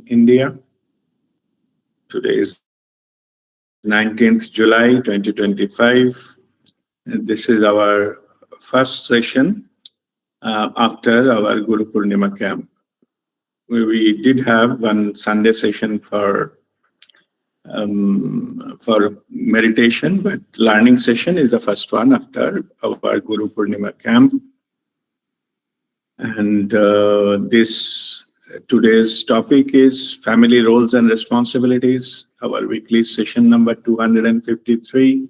India. Today is 19th July 2025. This is our first session after our Guru Purnima camp. We did have one Sunday session for meditation, but learning session is the first one after our Guru Purnima camp. And today's topic is family roles and responsibilities, our weekly session number 253.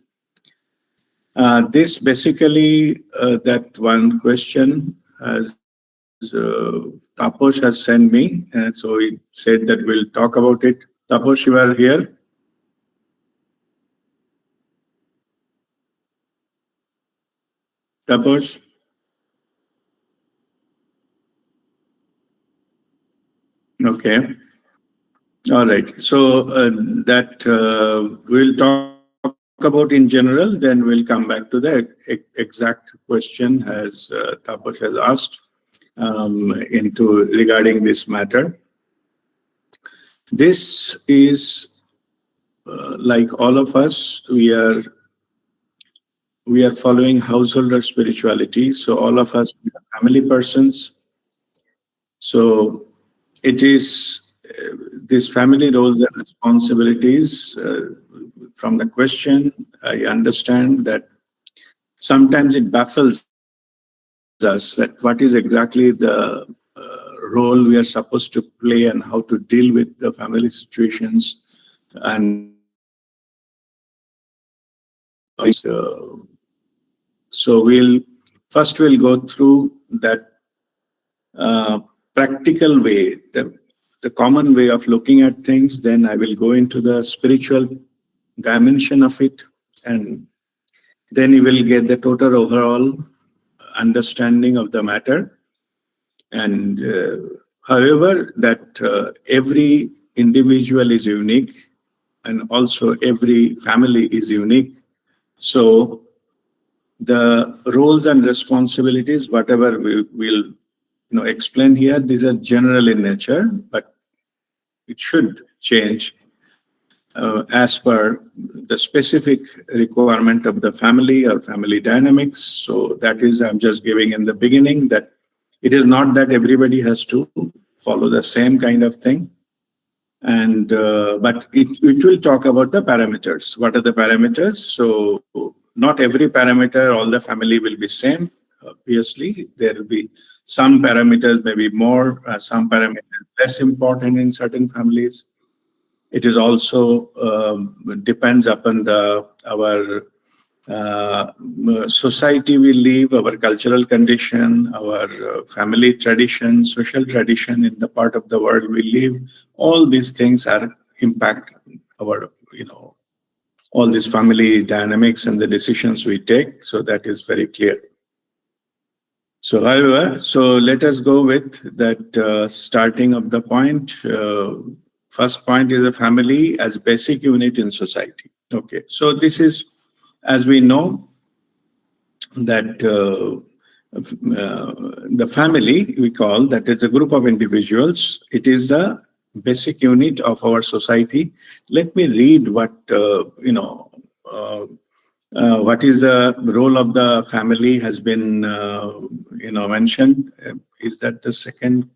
This basically, that one question Taposh has sent me, and so he said that we'll talk about it. Taposh, you are here? Taposh? Okay. All right. So that we'll talk about in general, then we'll come back to the exact question as Taposh has asked regarding this matter. This is like all of us, we are following householder spirituality. So all of us are family persons. So it is these family roles and responsibilities. From the question, I understand that sometimes it baffles us that what is exactly the role we are supposed to play and how to deal with the family situations. And so we'll go through that practical way, the common way of looking at things. Then I will go into the spiritual dimension of it, and then you will get the total overall understanding of the matter. And however, that every individual is unique, and also every family is unique. So the roles and responsibilities, whatever we will explain here, these are general in nature, but it should change as per the specific requirement of the family or family dynamics. So that is, I'm just giving in the beginning that it is not that everybody has to follow the same kind of thing. And but it will talk about the parameters. What are the parameters? So not every parameter, all the family will be same. Obviously, there will be some parameters, maybe more, some parameters less important in certain families. It is also depends upon our society we live, our cultural condition, our family tradition, social tradition in the part of the world we live. All these things are impact our, all these family dynamics and the decisions we take. So that is very clear. So, however, let us go with that starting of the point. First point is a family as basic unit in society. Okay, so this is, as we know, that the family we call that is a group of individuals. It is the basic unit of our society. Let me read what what is the role of the family has been mentioned. Is that the second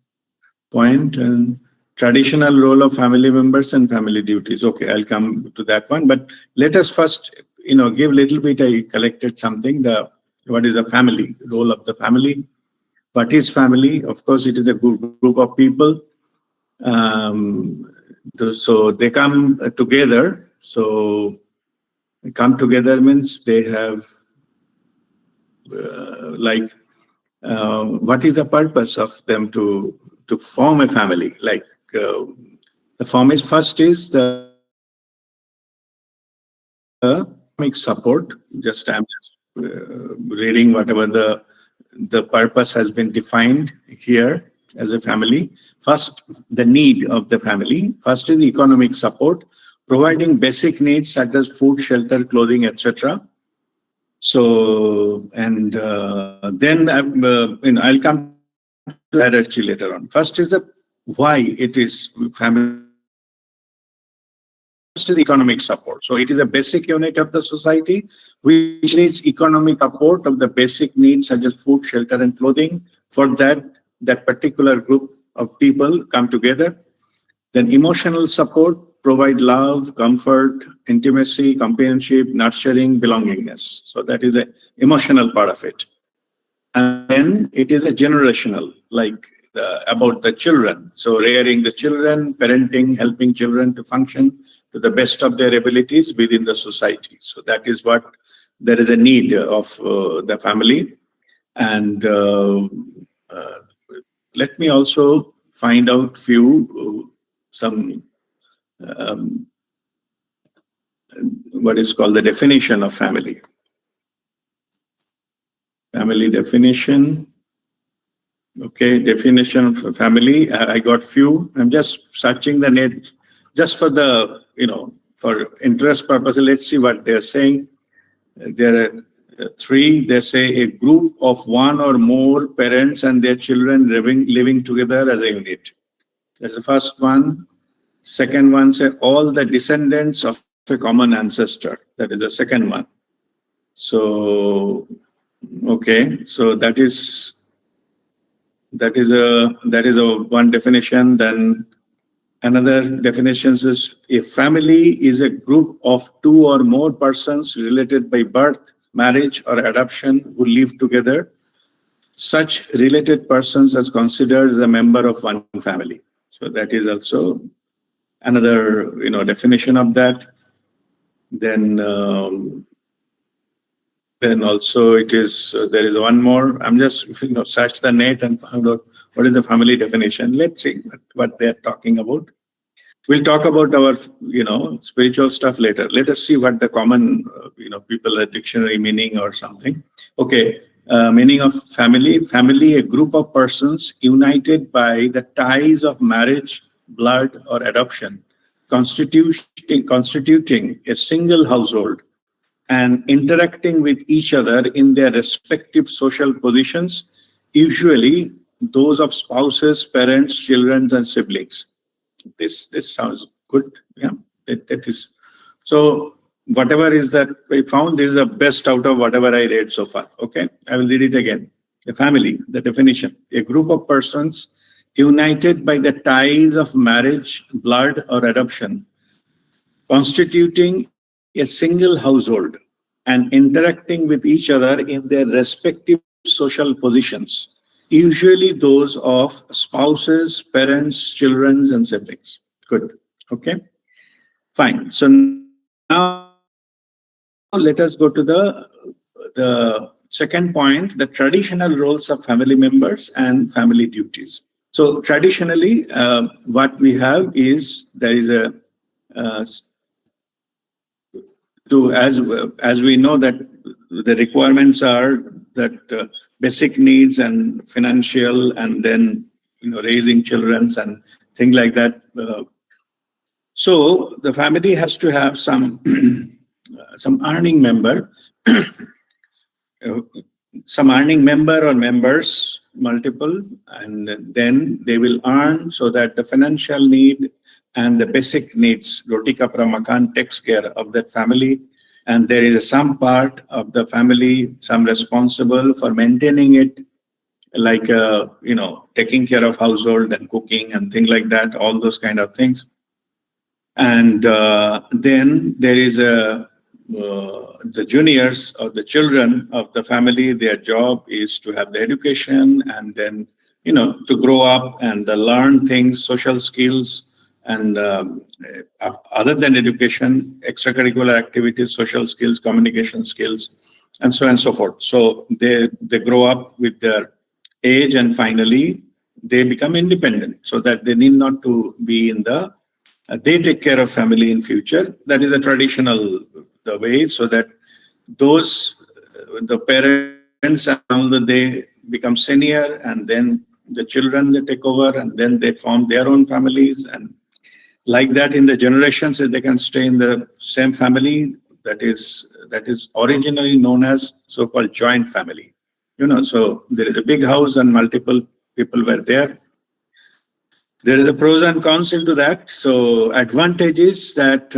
point? And traditional role of family members and family duties. Okay, I'll come to that one. But let us first, give a little bit. I collected something. What is the family role of the family? What is family? Of course, it is a group of people. So they come together. So come together means they have what is the purpose of them to form a family? Like the form is first is the economic support. Just I'm reading whatever the purpose has been defined here as a family. First, the need of the family. First is economic support, providing basic needs such as food, shelter, clothing, etc. So, and then I'll come to hierarchy later on. First is the why it is family. First is economic support. So it is a basic unit of the society which needs economic support of the basic needs such as food, shelter, and clothing. For that particular group of people come together. Then emotional support provide love, comfort, intimacy, companionship, nurturing, belongingness. So that is the emotional part of it. And then it is a generational, like about the children. So rearing the children, parenting, helping children to function to the best of their abilities within the society. So that is what there is a need of the family. And uh, let me also find out some what is called the definition of family. Family definition. Okay, definition of family. I got few. I'm just searching the net just for the, for interest purposes. Let's see what they're saying. There are three. They say a group of one or more parents and their children living together as a unit. That's the first one. Second one say all the descendants of a common ancestor. That is the second one. So, okay, so that is a one definition. Then another definition is a family is a group of two or more persons related by birth, marriage, or adoption who live together. Such related persons as considered as a member of one family. So that is also another definition of that. Then also it is there is one more. I'm just search the net and found out what is the family definition. Let's see what they're talking about. We'll talk about our spiritual stuff later. Let us see what the common people a dictionary meaning or something. Okay, meaning of family. Family, a group of persons united by the ties of marriage, blood, or adoption, constituting a single household and interacting with each other in their respective social positions, usually those of spouses, parents, children, and siblings. This sounds good. Yeah, that is. So whatever is that I found is the best out of whatever I read so far. Okay, I will read it again. A family, the definition: a group of persons united by the ties of marriage, blood, or adoption, constituting a single household and interacting with each other in their respective social positions, usually those of spouses, parents, children, and siblings. Good. Okay. Fine. So now let us go to the second point: the traditional roles of family members and family duties. So traditionally, what we have is there is a as we know that the requirements are that basic needs and financial, and then raising childrens and things like that. So the family has to have some some earning member, some earning member or members, multiple, and then they will earn so that the financial need and the basic needs, roti kapra makan, takes care of that family. And there is some part of the family, some responsible for maintaining it, like taking care of household and cooking and things like that, all those kind of things. And then there is the juniors or the children of the family. Their job is to have the education and then to grow up and learn things, social skills, and other than education, extracurricular activities, social skills, communication skills, and so on and so forth. So they grow up with their age, and finally they become independent, so that they need not to be in the they take care of family in future. That is a traditional the way, so that those the parents and all that they become senior, and then the children they take over, and then they form their own families, and like that in the generations they can stay in the same family. That is originally known as so-called joint family. So there is a big house and multiple people were there. There is a pros and cons into that. So advantage is that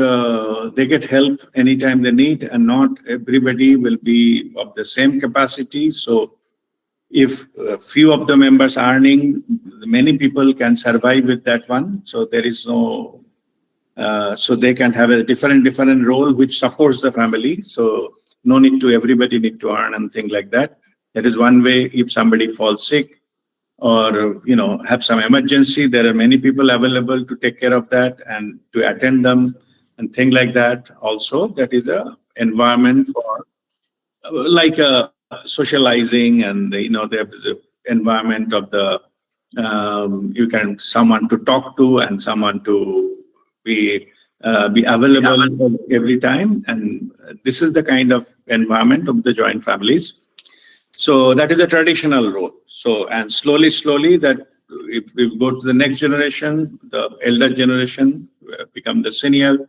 they get help anytime they need, and not everybody will be of the same capacity. So if a few of the members are earning, many people can survive with that one. So there is no, so they can have a different role which supports the family. So no need to everybody need to earn and things like that. That is one way. If somebody falls sick, or have some emergency, there are many people available to take care of that and to attend them and things like that. Also, that is a environment for like socializing, and the environment of the you can someone to talk to and someone to be available every time, and this is the kind of environment of the joint families. So that is a traditional role. So, and slowly, that if we go to the next generation, the elder generation become the senior.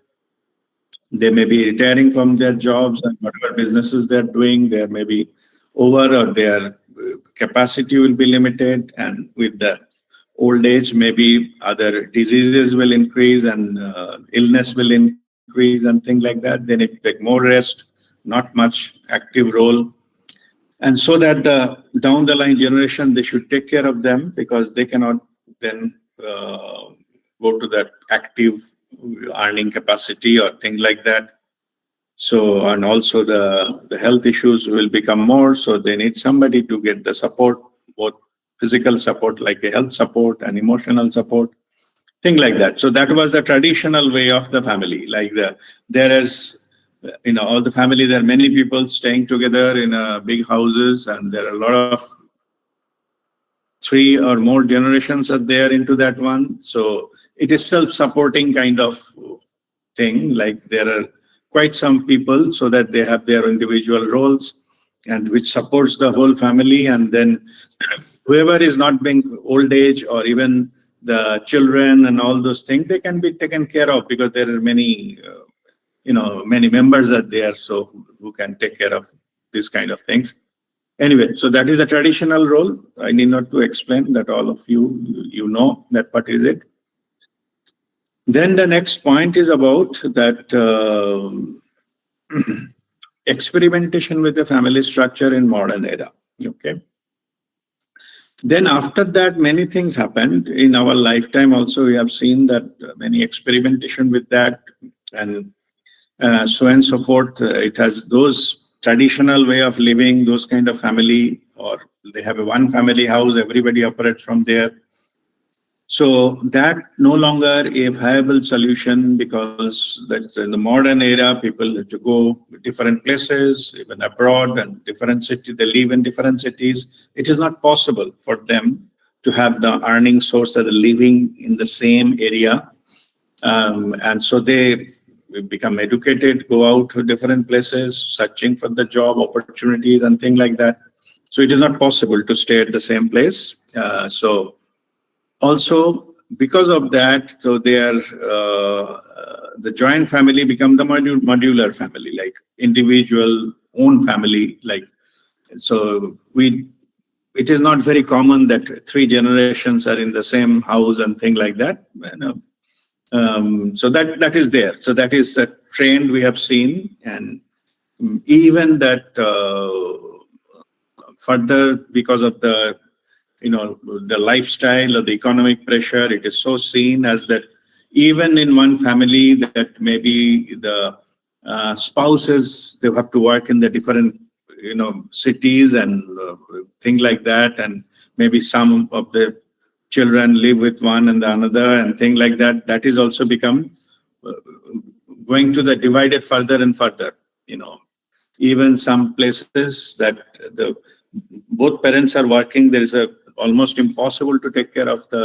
They may be retiring from their jobs and whatever businesses they're doing, they may be over, or their capacity will be limited. And with the old age, maybe other diseases will increase, and illness will increase and things like that. They need to take more rest, not much active role. And so that the down the line generation, they should take care of them, because they cannot then go to that active earning capacity or things like that. So, and also the health issues will become more. So they need somebody to get the support, both physical support like a health support and emotional support, thing like that. So that was the traditional way of the family. Like there is, all the family, there are many people staying together in big houses, and there are a lot of three or more generations are there into that one. So it is self-supporting kind of thing. Like there are quite some people, so that they have their individual roles, and which supports the whole family. And then whoever is not being old age, or even the children and all those things, they can be taken care of, because there are many many members are there, so who can take care of these kind of things. Anyway, so that is a traditional role. I need not to explain that. All of you know that what is it. Then the next point is about that experimentation with the family structure in modern era. Okay. Then after that, many things happened in our lifetime. Also, we have seen that many experimentation with that, and so and so forth. It has those traditional way of living, those kind of family, or they have a one family house, everybody operates from there. So that no longer a viable solution, because that's in the modern era, people have to go different places, even abroad, and different cities. They live in different cities. It is not possible for them to have the earning source of the living in the same area. And so they become educated, go out to different places, searching for the job opportunities and things like that. So it is not possible to stay at the same place. So also because of that, so they are the joint family become the modular family, like individual own family. Like so, it is not very common that three generations are in the same house and thing like that. So that is there. So that is a trend we have seen, and even that further, because of the the lifestyle or the economic pressure, it is so seen as that even in one family, that maybe the spouses, they have to work in the different cities and things like that, and maybe some of the children live with one and the another and thing like that. That is also become uh, going to the divided further and further. Even some places that the both parents are working, there is a almost impossible to take care of the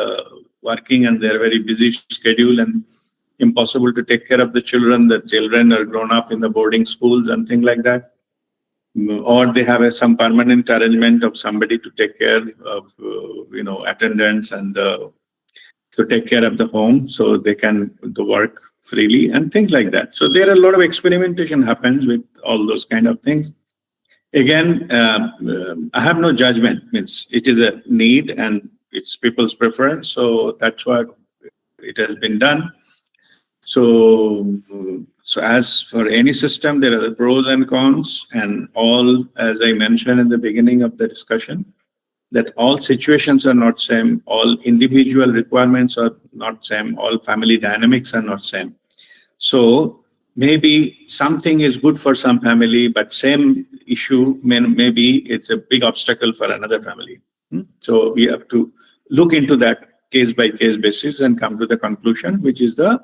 working, and they're very busy schedule, and impossible to take care of the children. The children are grown up in the boarding schools and things like that. Or they have some permanent arrangement of somebody to take care of attendants, and to take care of the home, so they can do work freely and things like that. So there are a lot of experimentation happens with all those kind of things. Again, I have no judgment. Means it is a need and it's people's preference. So that's what it has been done. So, so as for any system, there are the pros and cons, and all, as I mentioned in the beginning of the discussion, that all situations are not same, all individual requirements are not same, all family dynamics are not same. So maybe something is good for some family, but same issue maybe it's a big obstacle for another family. So we have to look into that case by case basis and come to the conclusion which is the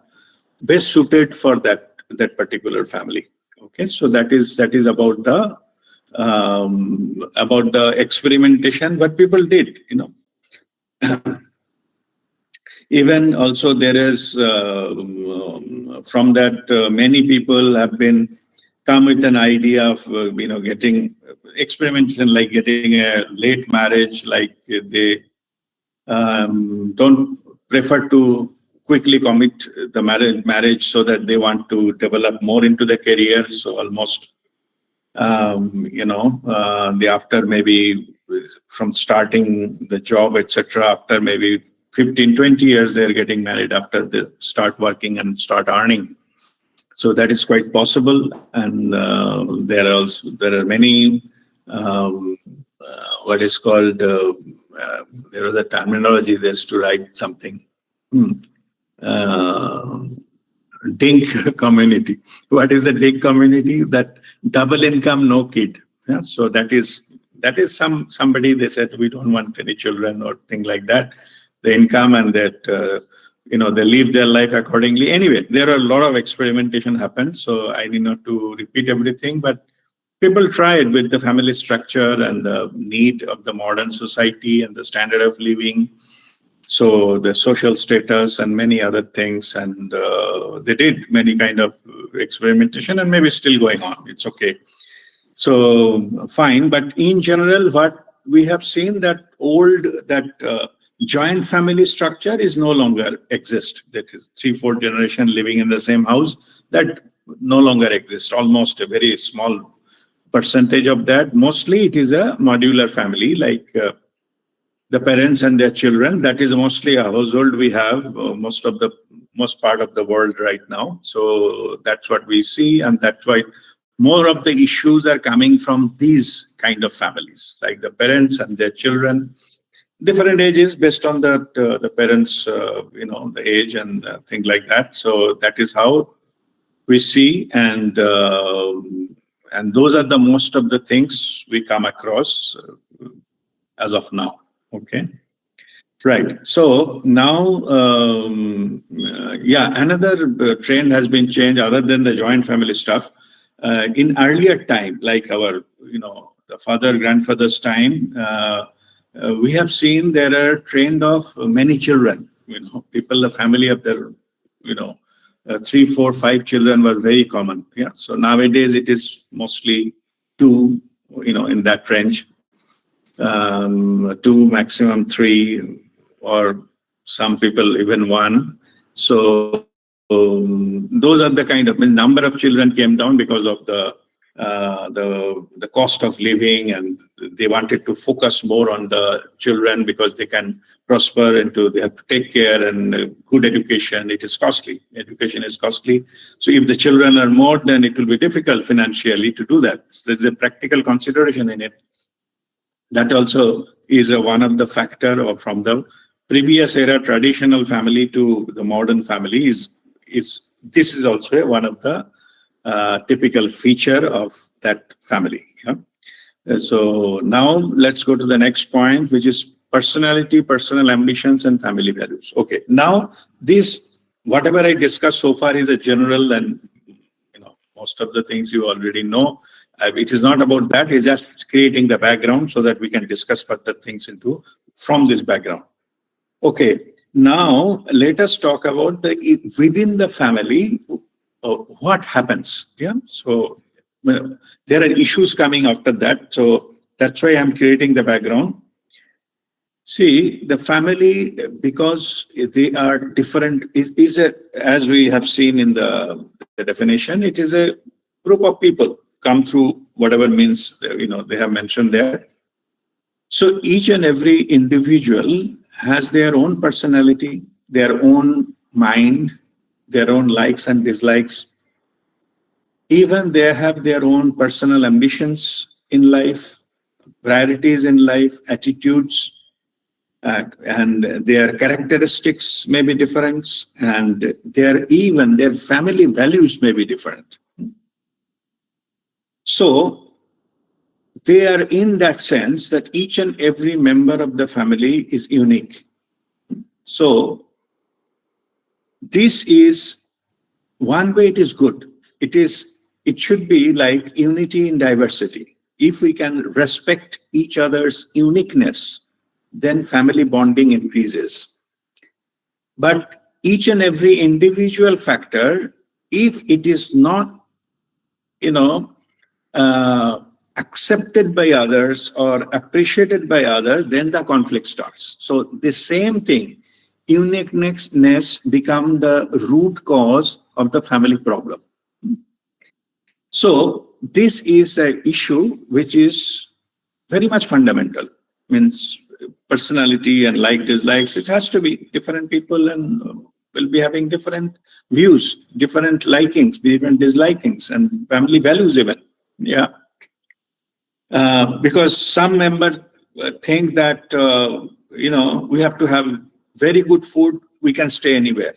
best suited for that particular family. Okay, so that is about the experimentation what people did. Even also there is from that many people have been come with an idea of getting experimentation, like getting a late marriage, like they don't prefer to quickly commit the marriage so that they want to develop more into the career. So almost they after maybe from starting the job, etc., after maybe 15-20 years they're getting married after they start working and start earning. So that is quite possible. And there are many what is called there was a terminology there's to write something. DINK community. What is the DINK community? That double income, no kid. Yeah? So that is somebody, they said we don't want any children or thing like that. The income and that they live their life accordingly. Anyway, there are a lot of experimentation happens. So I need not to repeat everything, but people tried with the family structure and the need of the modern society and the standard of living. So the social status and many other things, and they did many kind of experimentation, and maybe still going on. It's okay. So fine, but in general, what we have seen that joint family structure is no longer exist. That is 3-4 generation living in the same house. That no longer exists. Almost a very small percentage of that. Mostly it is a modular family, like the parents and their children. That is mostly a household we have most part of the world right now. So that's what we see, and that's why more of the issues are coming from these kind of families, like the parents and their children, different ages based on the parents, the age and things like that. So that is how we see, and those are the most of the things we come across as of now. Okay, right. So now, another trend has been changed other than the joint family stuff. In earlier time, like our, the father, grandfather's time, we have seen there are trend of many children. People, the family of their, 3, 4, 5 children were very common. Yeah. So nowadays it is mostly 2, in that range. 2, maximum 3, or some people even 1. So those are the kind of number of children came down because of the cost of living, and they wanted to focus more on the children because they can prosper into, they have to take care, and good education, it is costly. Education is costly. So if the children are more, then it will be difficult financially to do that. So there's a practical consideration in it. That also is one of the factor from the previous era traditional family to the modern family is this is also one of the typical feature of that family. Yeah? So now let's go to the next point, which is personality, personal ambitions, and family values. Okay, now this, whatever I discussed so far is a general, and most of the things you already know. It is not about that. It's just creating the background so that we can discuss further things from this background. Okay, now let us talk about within the family, what happens. Yeah, so there are issues coming after that. So that's why I'm creating the background. See, the family, because they are different, is as we have seen in the definition, it is a group of people come through whatever means, they have mentioned there. So each and every individual has their own personality, their own mind, their own likes and dislikes. Even they have their own personal ambitions in life, priorities in life, attitudes, and their characteristics may be different, and their family values may be different. So they are in that sense that each and every member of the family is unique. So this is one way it is good. It should be like unity in diversity. If we can respect each other's uniqueness, then family bonding increases. But each and every individual factor, if it is not, accepted by others or appreciated by others, then the conflict starts. So the same thing, uniqueness become the root cause of the family problem. So this is an issue which is very much fundamental. Means personality and dislikes. It has to be different people and will be having different views, different likings, different dislikings, and family values even. Yeah. Because some members think that, we have to have very good food, we can stay anywhere,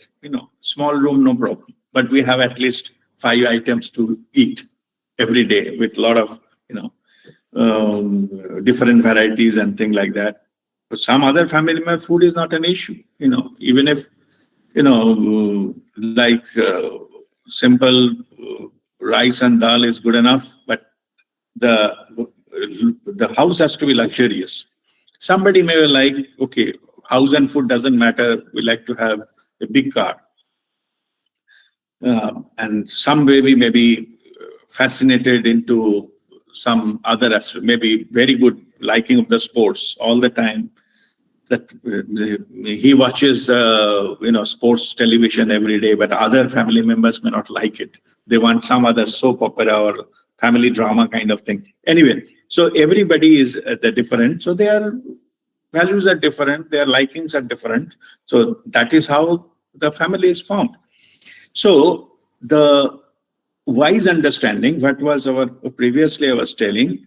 small room, no problem. But we have at least 5 items to eat every day with a lot of, different varieties and things like that. But some other family member, food is not an issue, even if, simple rice and dal is good enough, but the house has to be luxurious. Somebody may be like, okay, house and food doesn't matter, we like to have a big car. And some baby may be fascinated into some other aspect, maybe very good liking of the sports all the time, that he watches sports television every day, but other family members may not like it. They want some other soap opera or family drama kind of thing. Anyway, so everybody is different. So their values are different, their likings are different. So that is how the family is formed. So the wise understanding, what was previously I was telling,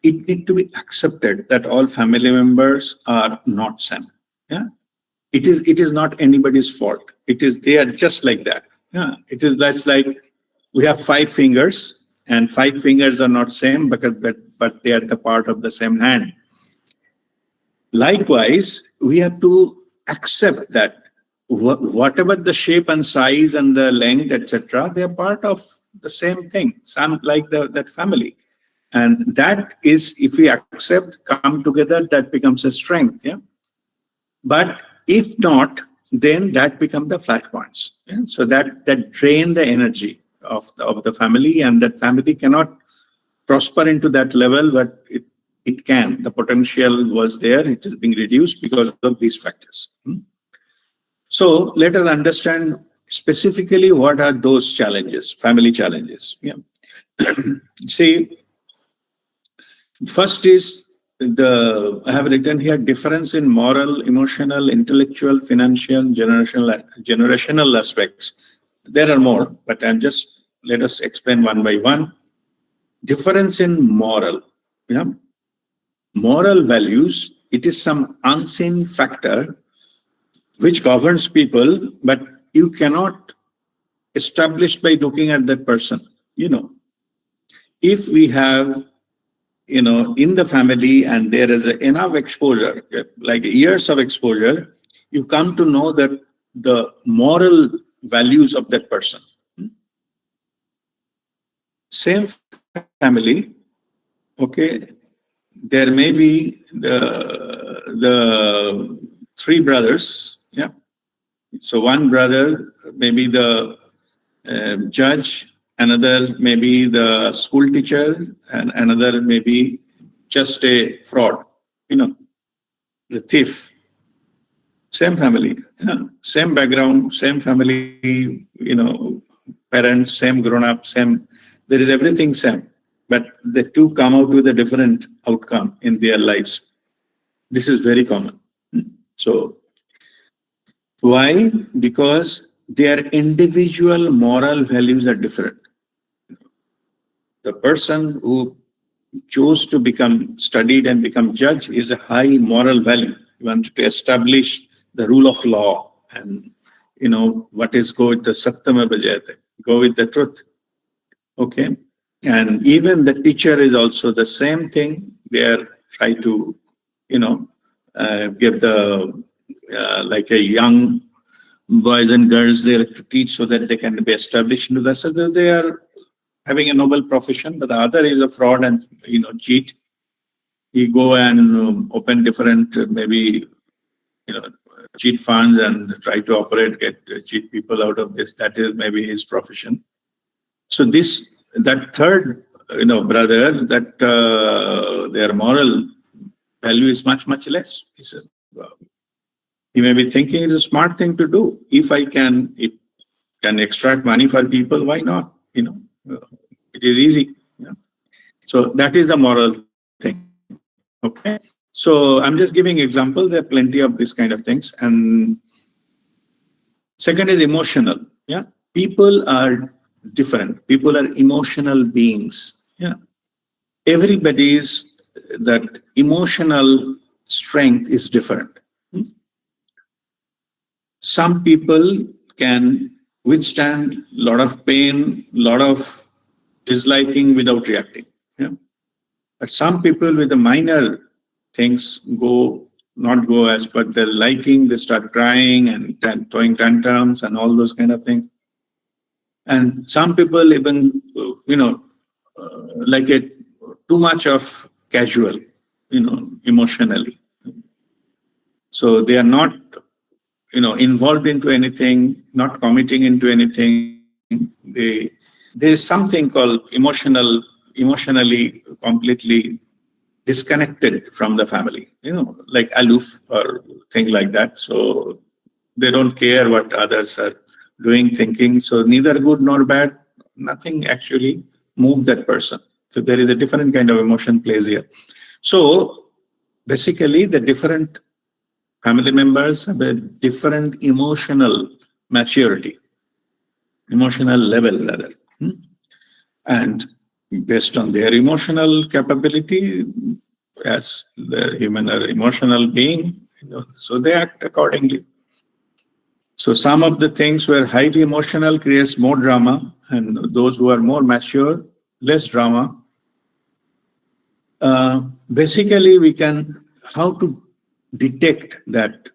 it need to be accepted that all family members are not same. Yeah, it is not anybody's fault. They are just like that. Yeah, it is just like we have 5 fingers, and 5 fingers are not same but they are the part of the same hand. Likewise, we have to accept that whatever the shape and size and the length, etc., they are part of the same thing. Some like that family. And that is, if we accept, come together, that becomes a strength. Yeah. But if not, then that becomes the flat points. Yeah? So that drain the energy of the family, and that family cannot prosper into that level that it can. The potential was there, it is being reduced because of these factors. So let us understand specifically what are those challenges, family challenges. Yeah. See, first is I have written here, difference in moral, emotional, intellectual, financial, generational aspects. There are more, but let us explain one by one. Difference in moral. Yeah. Moral values, it is some unseen factor which governs people, but you cannot establish by looking at that person. If we have, in the family, and there is enough exposure, like years of exposure, you come to know that the moral values of that person. Same family, okay, there may be the 3 brothers. Yeah. So one brother may be the judge, another may be the school teacher, and another may be just a fraud, the thief. Same family, same background, same family, parents, same grown-up, same, there is everything same. But the 2 come out with a different outcome in their lives. This is very common. So Why? Because their individual moral values are different. The person who chose to become studied and become judge is a high moral value. He wants to establish the rule of law and what is go with the satyam bhajayate, go with the truth. Okay. And even the teacher is also the same thing. They are try to, give the like a young boys and girls there to teach so that they can be established into that. So that they are having a noble profession, but the other is a fraud and cheat. He go and open different maybe cheat funds and try to operate, get cheat people out of this. That is maybe his profession. So that third brother, that their moral value is much less. He says, well, he may be thinking it's a smart thing to do. If I can extract money for people, why not? It is easy. So that is the moral thing. Okay. So I'm just giving example. There are plenty of these kind of things. And second is emotional. Yeah. People are different. People are emotional beings. Yeah. Everybody's that emotional strength is different. Some people can withstand a lot of pain, a lot of disliking without reacting. Yeah. But some people with the minor things not go as per their liking, they start crying and throwing tantrums and all those kind of things. And some people even, like it too much of casual, emotionally. So they are not, involved into anything, not committing into anything. There is something called emotionally completely disconnected from the family, like aloof or thing like that. So they don't care what others are doing, thinking. So neither good nor bad, nothing actually moved that person. So there is a different kind of emotion plays here. So basically the different family members have a different emotional maturity, emotional level rather. And based on their emotional capability, as the human or emotional being, so they act accordingly. So some of the things where highly emotional creates more drama, and those who are more mature, less drama. Basically, we can how to detect that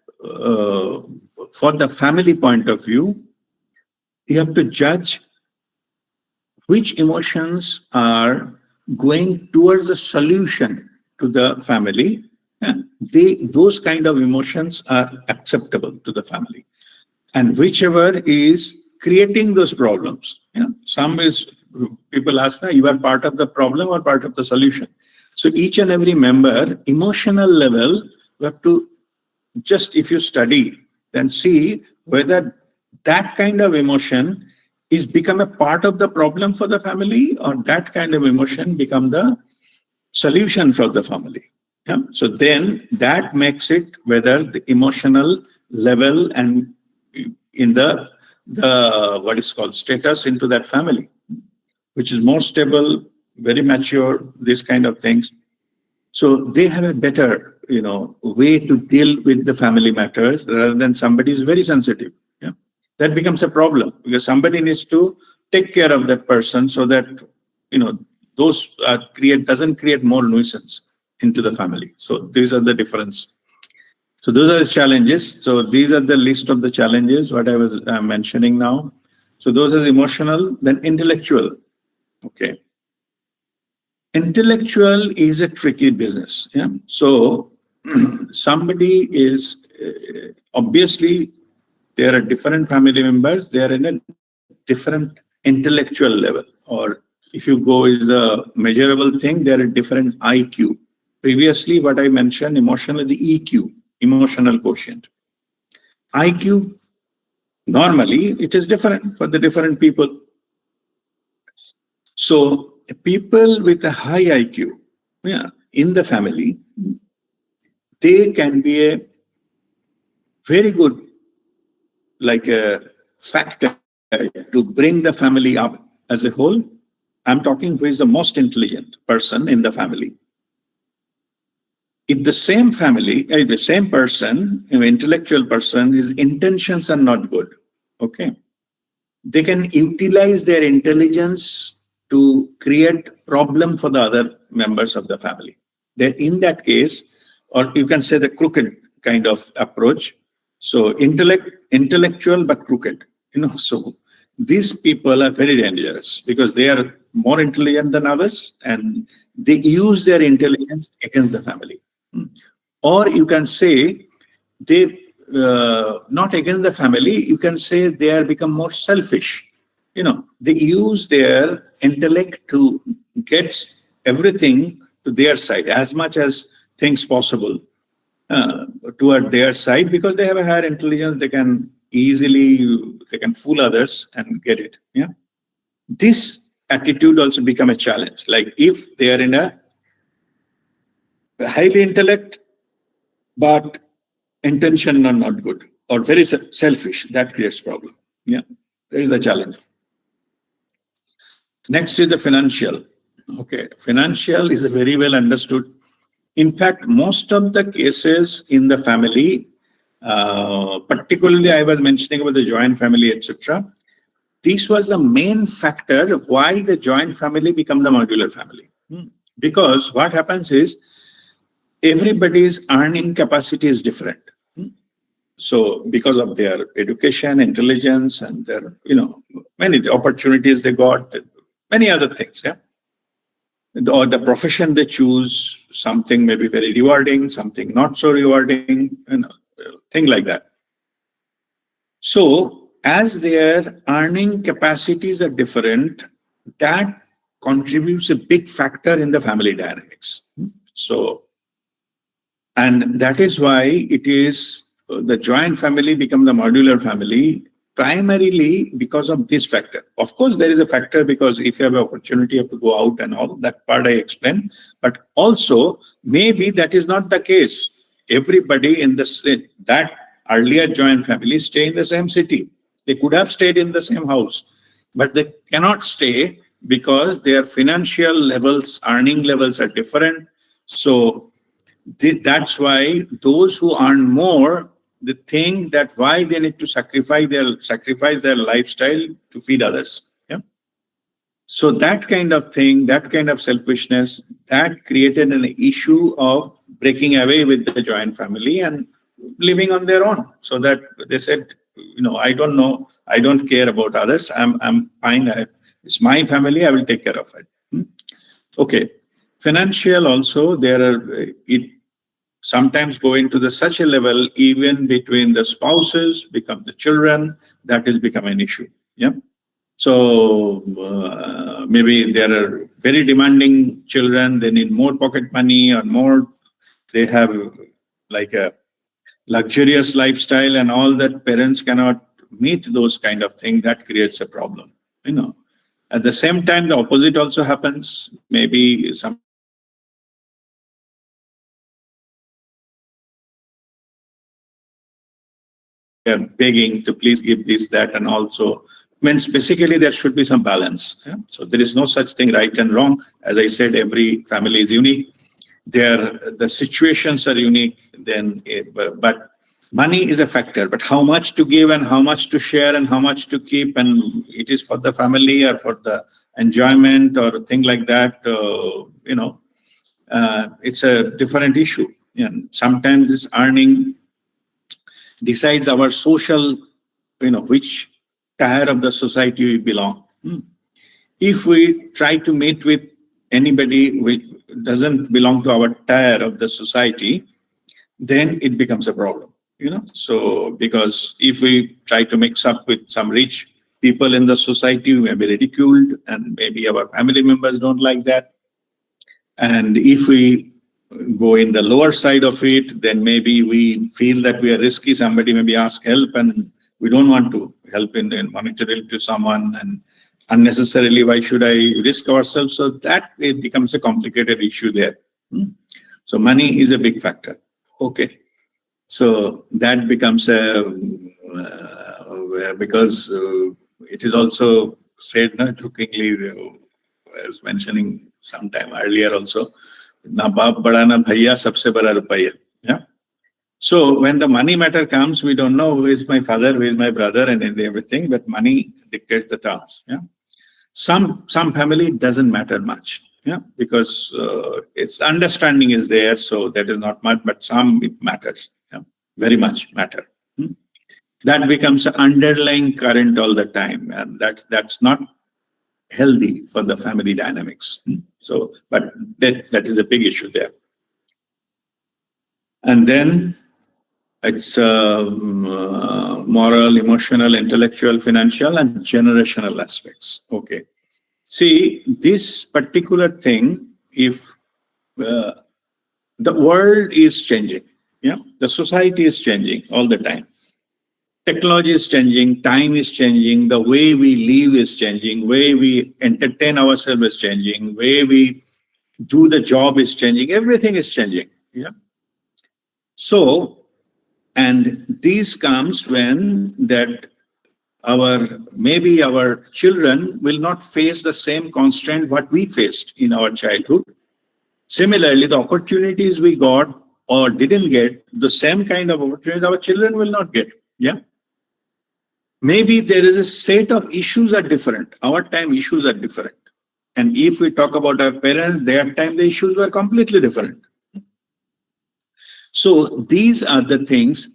for the family point of view, you have to judge which emotions are going towards a solution to the family. And those kind of emotions are acceptable to the family. And whichever is creating those problems. Some is, people ask, you are part of the problem or part of the solution. So each and every member, emotional level, you have to just, if you study, then see whether that kind of emotion is become a part of the problem for the family, or that kind of emotion become the solution for the family. Yeah? So then that makes it whether the emotional level and in the what is called status into that family, which is more stable, very mature, these kind of things. So they have a better, way to deal with the family matters rather than somebody who's very sensitive. Yeah, that becomes a problem because somebody needs to take care of that person so that those doesn't create more nuisance into the family. So these are the difference. So those are the challenges. So these are the list of the challenges what I was mentioning now. So those are emotional, then intellectual. Okay. Intellectual is a tricky business. Yeah. So somebody is obviously there are different family members. They are in a different intellectual level. Or if you go is a measurable thing, they are a different IQ. Previously, what I mentioned, emotional is the EQ, emotional quotient. IQ normally it is different for the different people. So people with a high IQ, in the family, they can be a very good like a factor to bring the family up as a whole, I'm talking who is the most intelligent person in the family. If the same family, the same person, intellectual person, his intentions are not good, okay, they can utilize their intelligence to create problem for the other members of the family. Then in that case, or you can say the crooked kind of approach. So intellectual but crooked, so these people are very dangerous because they are more intelligent than others and they use their intelligence against the family. Or you can say they not against the family, you can say they are become more selfish. They use their intellect to get everything to their side as much as things possible toward their side, because they have a higher intelligence. They can fool others and get it. Yeah, this attitude also become a challenge. Like if they are in a highly intellect but intention are not good or very selfish, that creates problem. Yeah, there is a challenge. Next is the financial. Okay, financial is a very well understood. In fact, most of the cases in the family, particularly I was mentioning about the joint family, etc. This was the main factor of why the joint family become the modular family. Because what happens is everybody's earning capacity is different. So because of their education, intelligence, and their, many opportunities they got, many other things, yeah. Or the profession they choose, something maybe very rewarding, something not so rewarding, thing like that. So as their earning capacities are different, that contributes a big factor in the family dynamics. So, and that is why it is the joint family become the modular family, primarily because of this factor. Of course, there is a factor because if you have an opportunity, you have to go out and all that part I explained. But also, maybe that is not the case. Everybody in that earlier joint family stay in the same city. They could have stayed in the same house, but they cannot stay because their financial levels, earning levels are different. So that's why those who earn more, they think that why they need to sacrifice their lifestyle to feed others. Yeah. So that kind of thing, that kind of selfishness, that created an issue of breaking away with the joint family and living on their own. So that they said, I don't know, I don't care about others. I'm fine. It's my family. I will take care of it. Okay. Financial also, it sometimes go into such a level, even between the spouses, become the children, that is become an issue. Yeah. So maybe there are very demanding children, they need more pocket money or more, they have like a luxurious lifestyle and all that, parents cannot meet those kind of things, that creates a problem. At the same time, the opposite also happens. Maybe some are begging to please give this, that, and also means basically there should be some balance. Yeah? So there is no such thing right and wrong. As I said, every family is unique. The situations are unique. But money is a factor. But how much to give and how much to share and how much to keep, and it is for the family or for the enjoyment or thing like that. It's a different issue. And sometimes this earning decides our social, which tier of the society we belong. If we try to meet with anybody which doesn't belong to our tier of the society, then it becomes a problem. So because if we try to mix up with some rich people in the society, we may be ridiculed, and maybe our family members don't like that. And if we go in the lower side of it, then maybe we feel that we are risky. Somebody maybe ask help, and we don't want to help in monetarily to someone, and unnecessarily, why should I risk ourselves? So that it becomes a complicated issue there. So money is a big factor. Okay. So that becomes a because it is also said, jokingly, I was mentioning sometime earlier also, na baap bada na bhaiya, sabse bada rupaiya. Yeah. So when the money matter comes, we don't know who is my father, who is my brother, and everything, but money dictates the terms. Yeah. Some family doesn't matter much. Yeah, because its understanding is there, so that is not much, but some it matters. Yeah, very much matter. That becomes an underlying current all the time, and that's not healthy for the family dynamics. So, but that is a big issue there. And then it's moral, emotional, intellectual, financial, and generational aspects. Okay. See, this particular thing, if the world is changing, yeah, the society is changing all the time. Technology is changing, time is changing, the way we live is changing, way we entertain ourselves is changing, way we do the job is changing, everything is changing. Yeah. So, and this comes when that maybe our children will not face the same constraint what we faced in our childhood. Similarly, the opportunities we got or didn't get, the same kind of opportunities our children will not get. Yeah. Maybe there is a set of issues are different. Our time issues are different. And if we talk about our parents, their time the issues were completely different. So these are the things.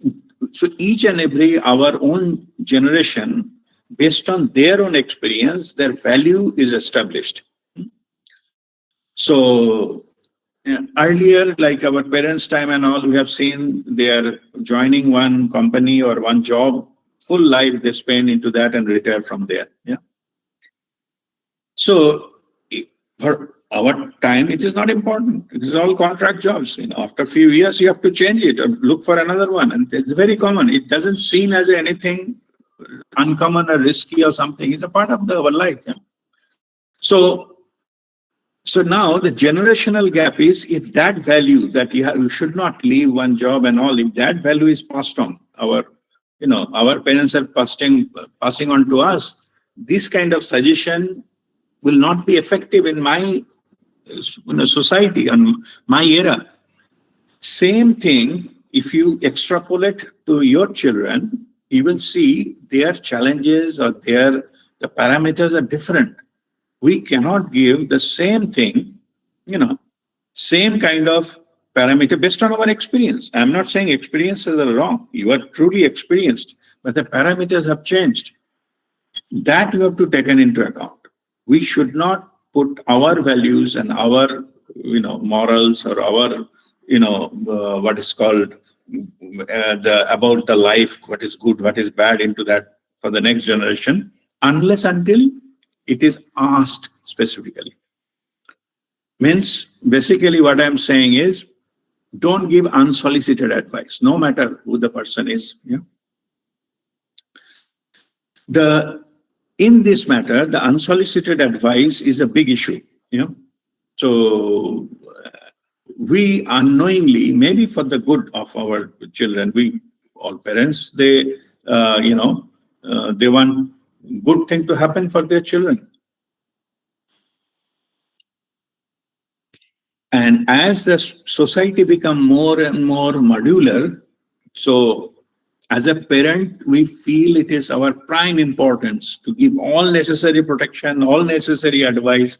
So each and every our own generation, based on their own experience, their value is established. So earlier, like our parents' time and all, we have seen they are joining one company or one job, full life they spend into that and retire from there. Yeah. So for our time, it is not important. It is all contract jobs. After a few years, you have to change it or look for another one. And it's very common. It doesn't seem as anything uncommon or risky or something. It's a part of our life. Yeah? So now the generational gap is, if that value that you should not leave one job and all, if that value is passed on, our parents are passing on to us, this kind of suggestion will not be effective in my society and my era. Same thing, if you extrapolate to your children, you will see their challenges or the parameters are different. We cannot give the same thing, same kind of parameter based on our experience. I'm not saying experiences are wrong. You are truly experienced, but the parameters have changed. That you have to take into account. We should not put our values and our, morals or our, what is called about the life, what is good, what is bad into that for the next generation, unless until it is asked specifically. Means, basically what I'm saying is, don't give unsolicited advice, no matter who the person is. Yeah? In this matter, the unsolicited advice is a big issue. So we unknowingly, maybe for the good of our children, we all parents, they want good thing to happen for their children. And as the society become more and more modular, so as a parent, we feel it is our prime importance to give all necessary protection, all necessary advice,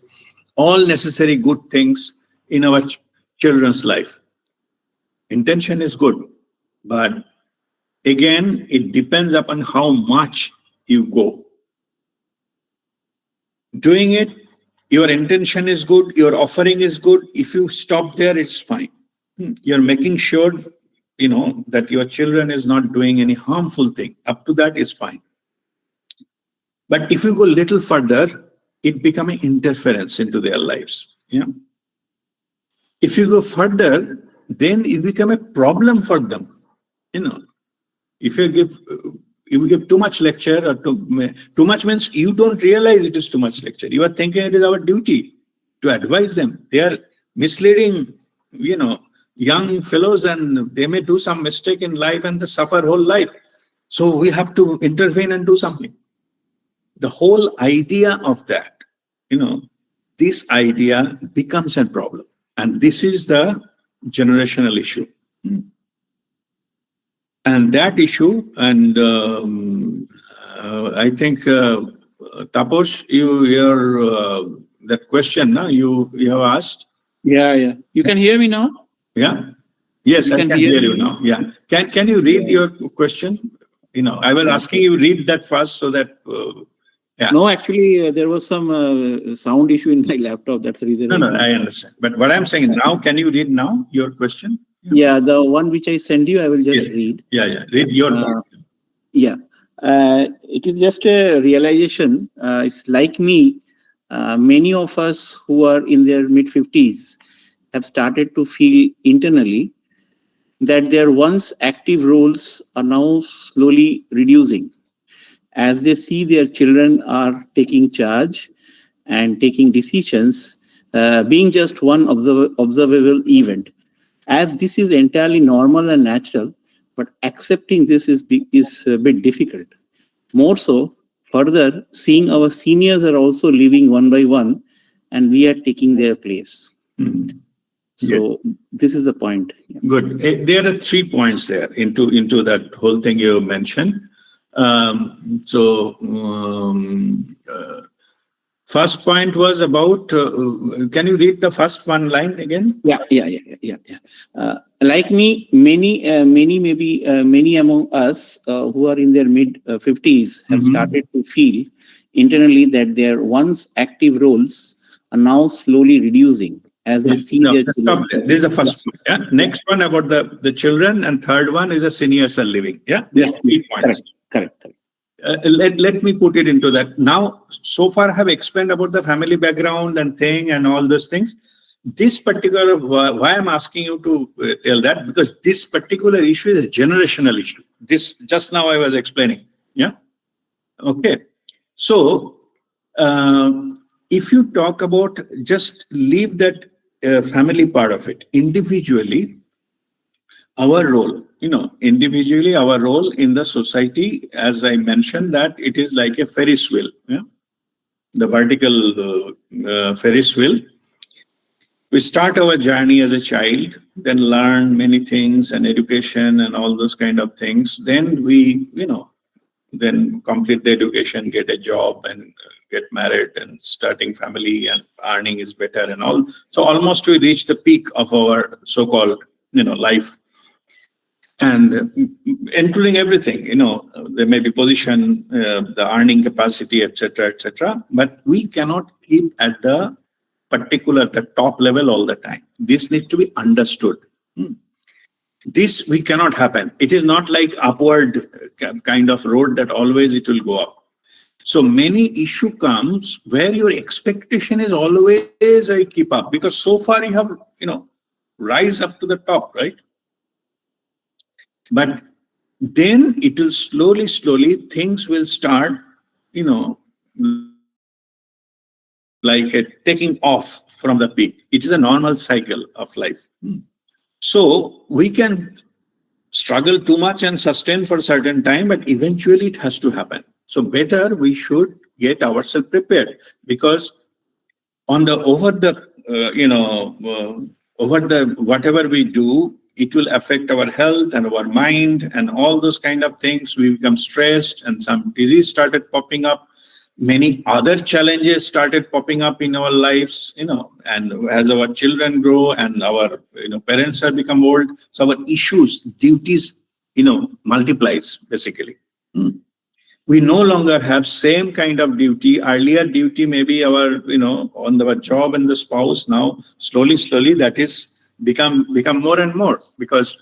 all necessary good things in our children's life. Intention is good, but again, it depends upon how much you go. Doing it, your intention is good, your offering is good. If you stop there, it's fine. You're making sure that your children is not doing any harmful thing. Up to that is fine. But if you go a little further, it becomes an interference into their lives. Yeah. If you go further, then it becomes a problem for them. If you give too much lecture, or too much means you don't realize it is too much lecture. You are thinking it is our duty to advise them. They are misleading, young fellows, and they may do some mistake in life and they suffer whole life. So we have to intervene and do something. The whole idea of that, this idea becomes a problem. And this is the generational issue. And that issue, and I think, Taposh, that question you have asked. Yeah. You can hear me now? Yeah. Yes, I can hear you now. Yeah. Can you read your question? I was asking you read that first so that. Yeah. No, actually, there was some sound issue in my laptop. That's the reason. No, I understand. But what I'm saying now, can you read now your question? Yeah, the one which I send you, I will just read. Yeah. Read your part. Yeah. It is just a realization. It's like me. Many of us who are in their mid-50s have started to feel internally that their once active roles are now slowly reducing as they see their children are taking charge and taking decisions, being just one observable event. As this is entirely normal and natural, but accepting this is a bit difficult. More so, further, seeing our seniors are also leaving one by one, and we are taking their place. Mm-hmm. So this is the point. Yeah. Good. There are 3 points there into that whole thing you mentioned. First point was about, can you read the first one line again? Yeah. Like me, many among us who are in their mid-50s have started to feel internally that their once active roles are now slowly reducing as they see their children. This is the first point. Yeah. Next one about the children, and third one is the seniors are living. Yeah. There are 3 points. Correct. Let me put it into that. Now, so far I have explained about the family background and thing and all those things. This particular, why I'm asking you to tell that, because this particular issue is a generational issue. This just now I was explaining. Yeah. Okay. So, if you talk about, just leave that family part of it. Individually, our role, individually, our role in the society, as I mentioned, that it is like a Ferris wheel, the vertical Ferris wheel. We start our journey as a child, then learn many things and education and all those kind of things. Then we, then complete the education, get a job and get married and starting family and earning is better and all. So almost we reach the peak of our so-called, life. And including everything, there may be position, the earning capacity, etc. But we cannot keep at the top level all the time. This needs to be understood. This we cannot happen. It is not like upward kind of road that always it will go up. So many issue comes where your expectation is always I keep up, because so far you have, rise up to the top, right? But then it will slowly, things will start, like taking off from the peak. It is a normal cycle of life. So we can struggle too much and sustain for a certain time, but eventually it has to happen. So better we should get ourselves prepared, because over the whatever we do, it will affect our health and our mind and all those kind of things. We become stressed and some disease started popping up. Many other challenges started popping up in our lives, and as our children grow and our, parents have become old. So our issues, duties, multiplies basically. We no longer have same kind of duty. Earlier duty, maybe our, on our job and the spouse. Now, slowly that is become more and more, because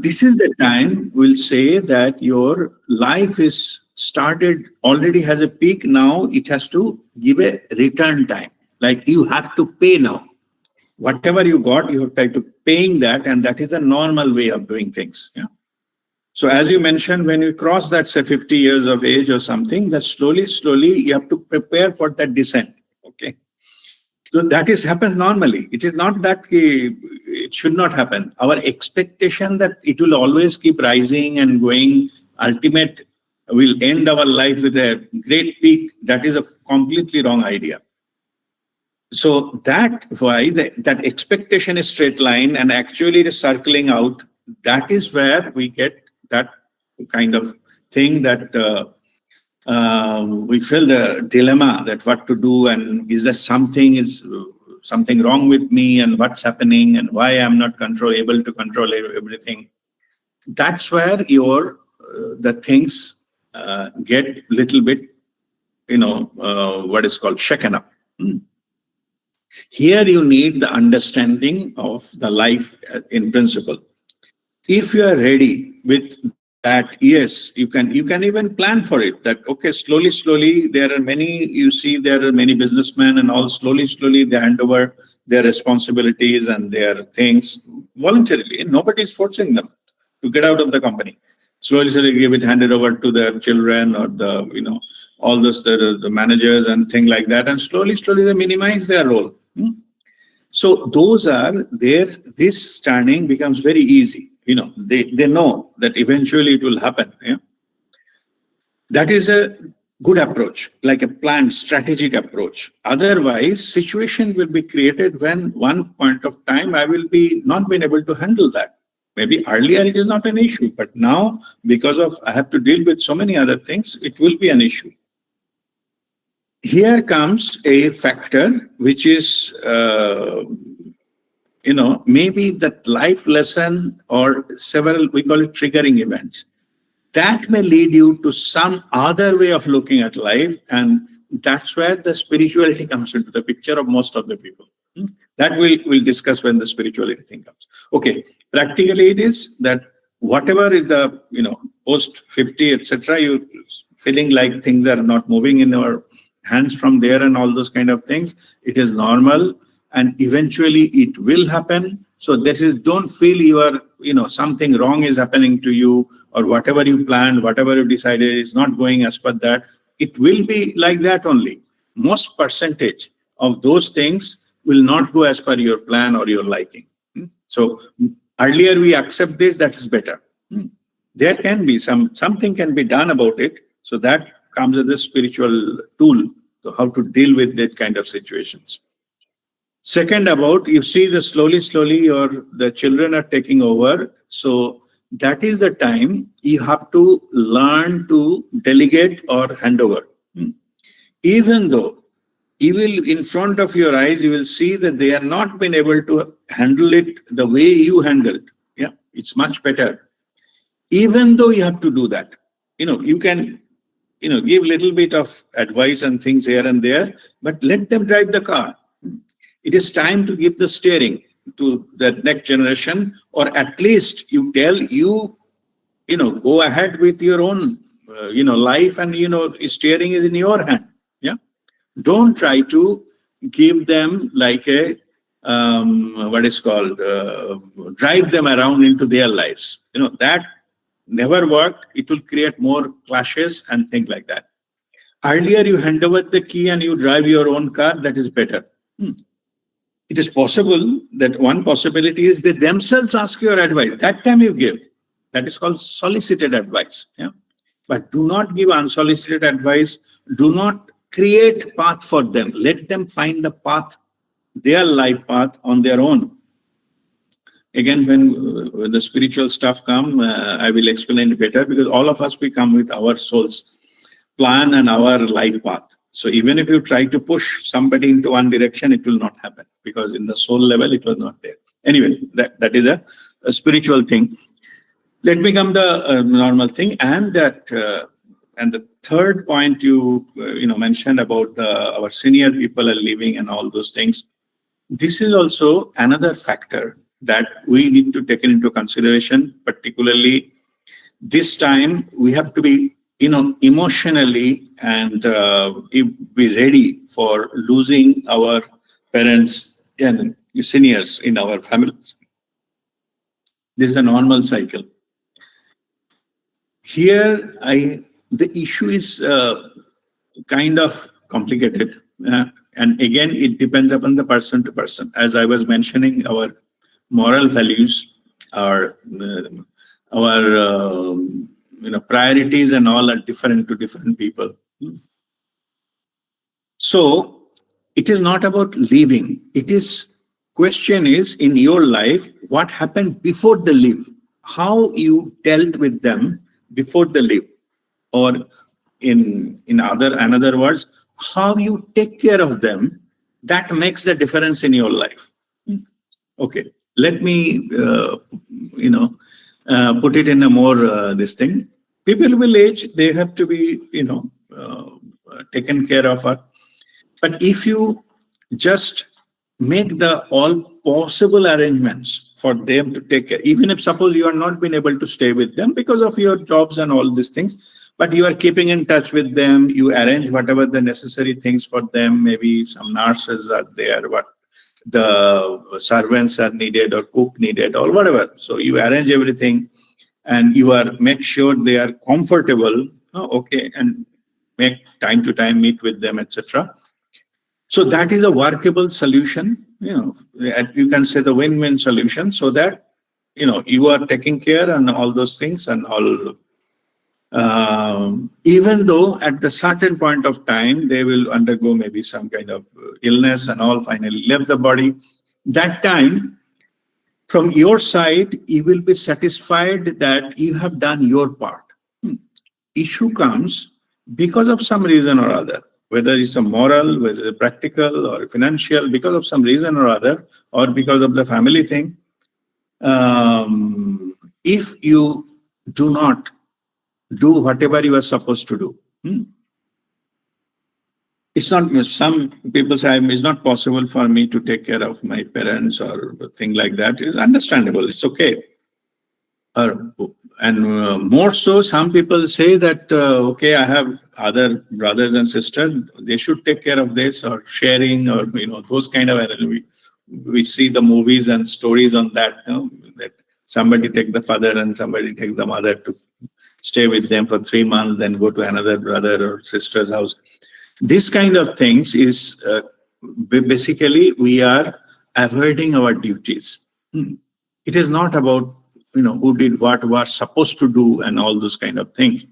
this is the time we'll say that your life is started, already has a peak. Now it has to give a return time. Like you have to pay now. Whatever you got, you have to paying that, and that is a normal way of doing things. Yeah. So as you mentioned, when you cross that, say, 50 years of age or something, that slowly you have to prepare for that descent. Okay. So that is happens normally. It is not that it should not happen. Our expectation that it will always keep rising and going, ultimate will end our life with a great peak, that is a completely wrong idea. So that's why that expectation is straight line and actually it is circling out. That is where we get that kind of thing that we feel the dilemma that what to do, and is there something wrong with me, and what's happening, and why I'm not able to control everything. That's where the things get little bit, what is called shaken up. Here you need the understanding of the life in principle. If you are ready with that, yes, you can even plan for it. That okay, slowly, there are many businessmen and all. Slowly, they hand over their responsibilities and their things voluntarily. Nobody is forcing them to get out of the company. Slowly, give it handed over to their children or all those the managers and things like that. And slowly, they minimize their role. So those are there. This turning becomes very easy. They know that eventually it will happen. Yeah? That is a good approach, like a planned strategic approach. Otherwise, situation will be created when one point of time I will be not been able to handle that. Maybe earlier it is not an issue, but now because of I have to deal with so many other things, it will be an issue. Here comes a factor which is maybe that life lesson or several, we call it triggering events. That may lead you to some other way of looking at life. And that's where the spirituality comes into the picture of most of the people. That we'll discuss when the spirituality thing comes. Okay, practically it is that whatever is the, post 50, etc., you feeling like things are not moving in your hands from there and all those kind of things. It is normal. And eventually it will happen. So don't feel you are, something wrong is happening to you, or whatever you planned, whatever you decided is not going as per that. It will be like that only. Most percentage of those things will not go as per your plan or your liking. So earlier we accept this, that is better. There can be something can be done about it. So that comes as a spiritual tool to how to deal with that kind of situations. Second, you see the slowly the children are taking over. So that is the time you have to learn to delegate or hand over. Even though you will, in front of your eyes, you will see that they are not been able to handle it the way you handled. Yeah, it's much better. Even though you have to do that, you can, give little bit of advice and things here and there, but let them drive the car. It is time to give the steering to the next generation, or at least you tell go ahead with your own, life, and, steering is in your hand. Yeah. Don't try to give them like a, drive them around into their lives. That never worked. It will create more clashes and things like that. Earlier, you hand over the key and you drive your own car. That is better. It is possible that one possibility is they themselves ask your advice. That time you give. That is called solicited advice. Yeah? But do not give unsolicited advice. Do not create path for them. Let them find the path, their life path on their own. Again, when the spiritual stuff come, I will explain it better, because all of us, we come with our soul's plan and our life path. So even if you try to push somebody into one direction, it will not happen, because in the soul level, it was not there. Anyway, that is a spiritual thing. Let me come the normal thing, and the third point you mentioned about our senior people are leaving and all those things. This is also another factor that we need to take into consideration. Particularly this time, we have to be emotionally and be ready for losing our parents and seniors in our families. This is a normal cycle. Here, the issue is kind of complicated. And again, it depends upon the person to person. As I was mentioning, our moral values, our priorities and all are different to different people. So it is not about leaving. It is question is in your life what happened before the leave, how you dealt with them before the leave, or in other another words, how you take care of them. That makes the difference in your life. Okay, let me put it in a more this thing. People will age; they have to be taken care of. But if you just make the all possible arrangements for them to take care, even if suppose you are not been able to stay with them because of your jobs and all these things, but you are keeping in touch with them, you arrange whatever the necessary things for them, maybe some nurses are there, what the servants are needed or cook needed or whatever. So you arrange everything and you are make sure they are comfortable, okay, and make time to time meet with them, etc. So that is a workable solution, and you can say the win-win solution, so that you are taking care and all those things and all. Even though at the certain point of time they will undergo maybe some kind of illness and all, finally leave the body. That time, from your side, you will be satisfied that you have done your part. Issue comes because of some reason or other, whether it's a moral, whether it's practical or financial, because of some reason or other, or because of the family thing. If you do not do whatever you are supposed to do, it's not, some people say it's not possible for me to take care of my parents or thing like that. It's understandable. It's okay. And more so, some people say that, okay, I have other brothers and sisters, they should take care of this, or sharing, or, those kind of, we see the movies and stories on that, that somebody take the father and somebody takes the mother to stay with them for 3 months, then go to another brother or sister's house. This kind of things is basically we are avoiding our duties. It is not about who did what was supposed to do and all those kind of things.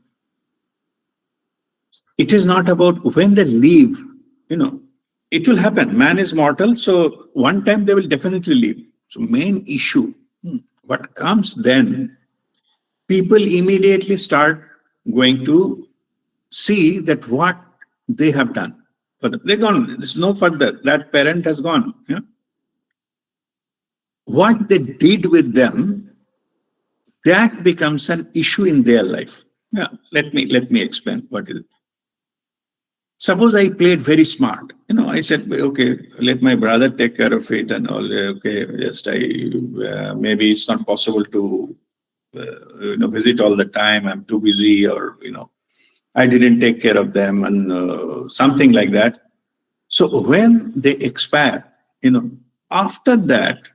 It is not about when they leave, it will happen. Man is mortal, so one time they will definitely leave. So main issue, what comes then, people immediately start going to see that what they have done. But they're gone. There's no further. That parent has gone. What they did with them, that becomes an issue in their life. Let me explain what is it. Suppose I played very smart. I said, okay, let my brother take care of it and all. Okay, just maybe it's not possible to visit all the time. I'm too busy, or I didn't take care of them, and something like that. So when they expire, after that,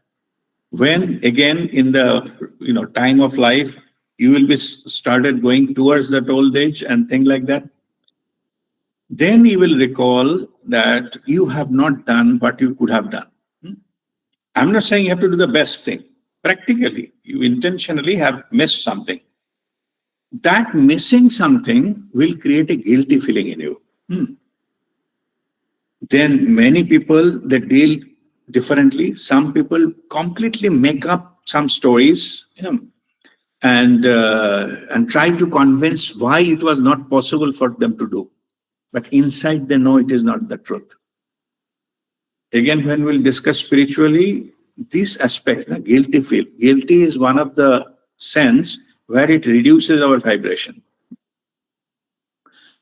when again in the time of life, you will be started going towards that old age and thing like that, then you will recall that you have not done what you could have done. I'm not saying you have to do the best thing. Practically, you intentionally have missed something. That missing something will create a guilty feeling in you. Then many people, they deal differently. Some people completely make up some stories, and try to convince why it was not possible for them to do. But inside they know it is not the truth. Again, when we'll discuss spiritually, this aspect, guilty feel. Guilty is one of the sense where it reduces our vibration.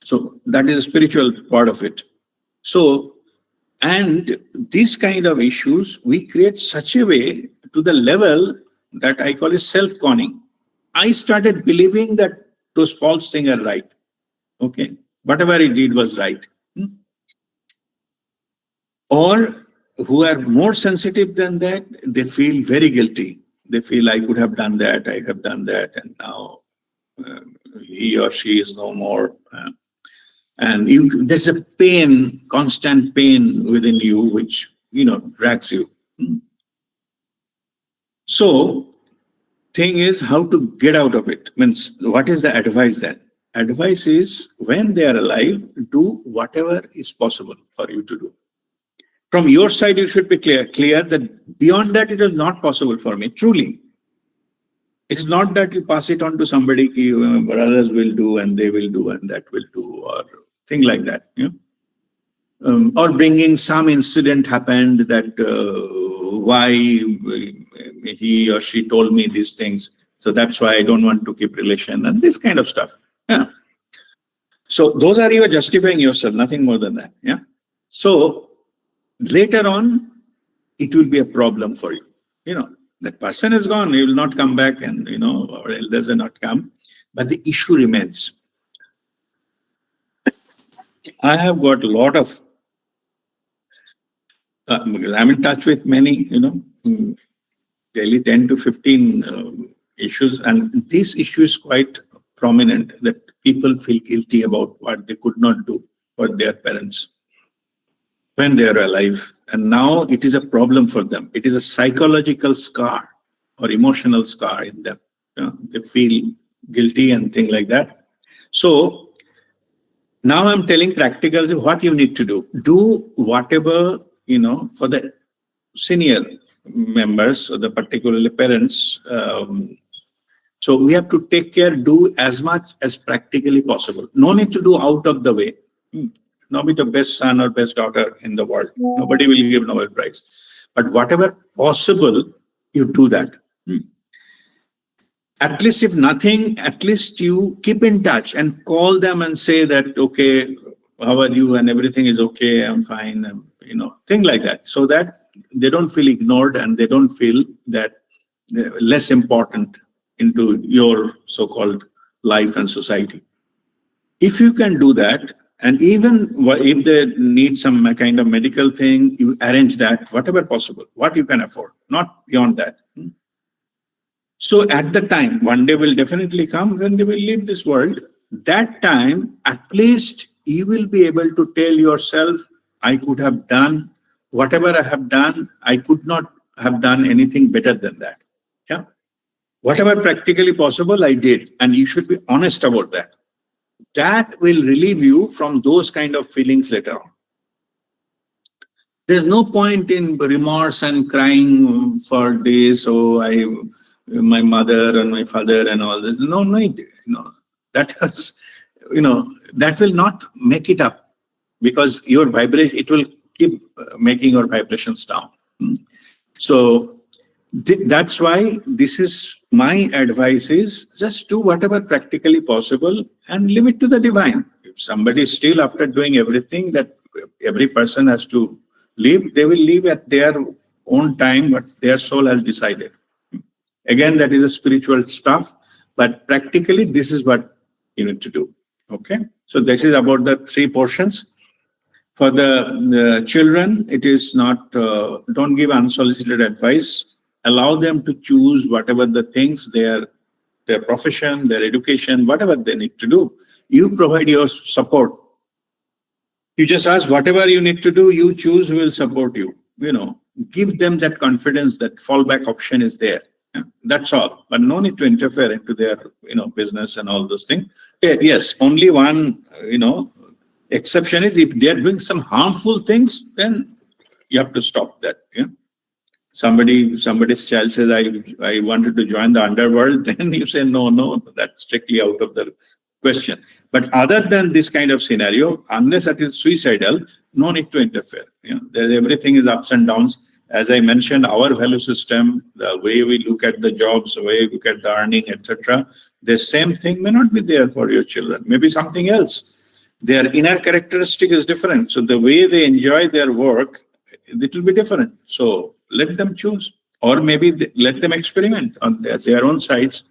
So that is a spiritual part of it. So, and these kind of issues, we create such a way to the level that I call it self-conning. I started believing that those false things are right. Okay, whatever I did was right. Or who are more sensitive than that, they feel very guilty. They feel I could have done that, I have done that, and now he or she is no more. And there's a pain, constant pain within you, which, drags you. So, thing is how to get out of it. Means, what is the advice then? Advice is when they are alive, do whatever is possible for you to do. From your side, you should be clear that beyond that, it is not possible for me. Truly, it's not that you pass it on to somebody, ki, brothers will do and they will do and that will do, or thing like that. Or bringing some incident happened that why he or she told me these things, so that's why I don't want to keep relation and this kind of stuff. Yeah. So those are you justifying yourself, nothing more than that. Yeah. So later on, it will be a problem for you. That person is gone, he will not come back, and our elders will not come. But the issue remains. I have got a lot of because I'm in touch with many, daily 10 to 15 issues, and this issue is quite prominent, that people feel guilty about what they could not do for their parents when they are alive. And now it is a problem for them. It is a psychological scar or emotional scar in them. They feel guilty and things like that. So now I'm telling practically what you need to do. Do whatever, for the senior members or the particularly parents. So we have to take care, do as much as practically possible. No need to do out of the way. Not be the best son or best daughter in the world. Nobody will give Nobel Prize. But whatever possible, you do that. At least if nothing, at least you keep in touch and call them and say that, okay, how are you? And everything is okay, I'm fine, thing like that. So that they don't feel ignored and they don't feel that they're less important into your so-called life and society. If you can do that, and even if they need some kind of medical thing, you arrange that, whatever possible, what you can afford, not beyond that. So at the time, one day will definitely come when they will leave this world. That time, at least you will be able to tell yourself, I could have done whatever I have done. I could not have done anything better than that. Yeah. Whatever practically possible, I did. And you should be honest about that. That will relieve you from those kind of feelings later on. There's no point in remorse and crying for this, my mother and my father and all this. No need. That has, that will not make it up, because your vibration, it will keep making your vibrations down. So that's why this is my advice is just do whatever practically possible and leave it to the divine. If somebody is still after doing everything that every person has to leave, they will leave at their own time, what their soul has decided. Again, that is a spiritual stuff, but practically this is what you need to do. Okay, so this is about the 3 portions. For the children, it is not, don't give unsolicited advice. Allow them to choose whatever the things, their profession, their education, whatever they need to do. You provide your support. You just ask whatever you need to do, you choose, we will support you. Give them that confidence that fallback option is there. Yeah, that's all. But no need to interfere into their, business and all those things. Yes, only one, exception is if they are doing some harmful things, then you have to stop that. Yeah. Somebody's child says, I wanted to join the underworld, then you say, no, that's strictly out of the question. But other than this kind of scenario, unless it is suicidal, no need to interfere. Everything is ups and downs. As I mentioned, our value system, the way we look at the jobs, the way we look at the earning, etc., the same thing may not be there for your children. Maybe something else. Their inner characteristic is different. So the way they enjoy their work, it will be different. So let them choose, or maybe let them experiment on their own sides.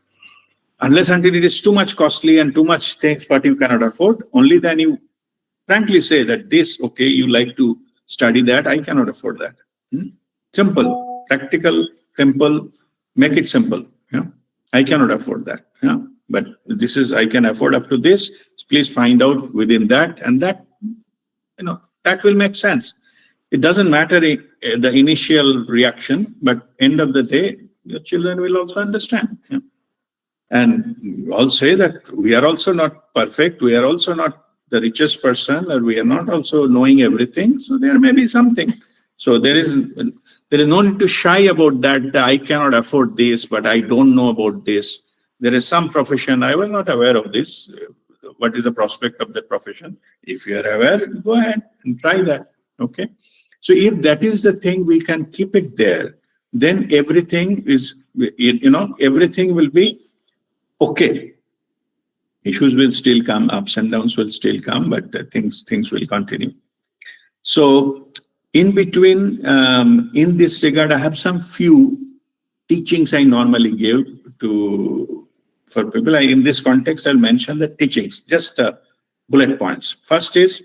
Unless until it is too much costly and too much things what you cannot afford, only then you frankly say that this, okay, you like to study that, I cannot afford that. Simple, practical, simple, make it simple. I cannot afford that. But this is, I can afford up to this. Please find out within that, and that, that will make sense. It doesn't matter the initial reaction, but end of the day, your children will also understand. Yeah. And we all say that we are also not perfect. We are also not the richest person, or we are not also knowing everything. So there may be something. So there is no need to shy about that. I cannot afford this, but I don't know about this. There is some profession I was not aware of this. What is the prospect of that profession? If you are aware, go ahead and try that. Okay. So if that is the thing, we can keep it there. Then everything is, everything will be okay. Issues will still come, ups and downs will still come, but things will continue. So in between, in this regard, I have some few teachings I normally give for people. In this context, I'll mention the teachings, just bullet points. First is,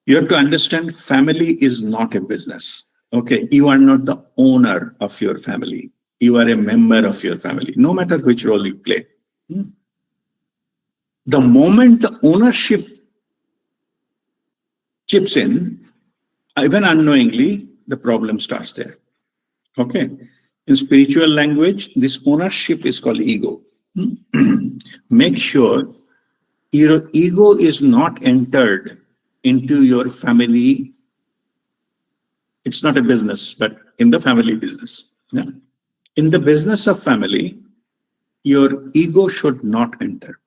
you have to understand family is not a business. Okay, you are not the owner of your family. You are a member of your family, no matter which role you play. The moment the ownership chips in, even unknowingly, the problem starts there. Okay. In spiritual language, this ownership is called ego. Make sure your ego is not entered into your family. It's not a business, but in the family business. Yeah. In the business of family, your ego should not enter.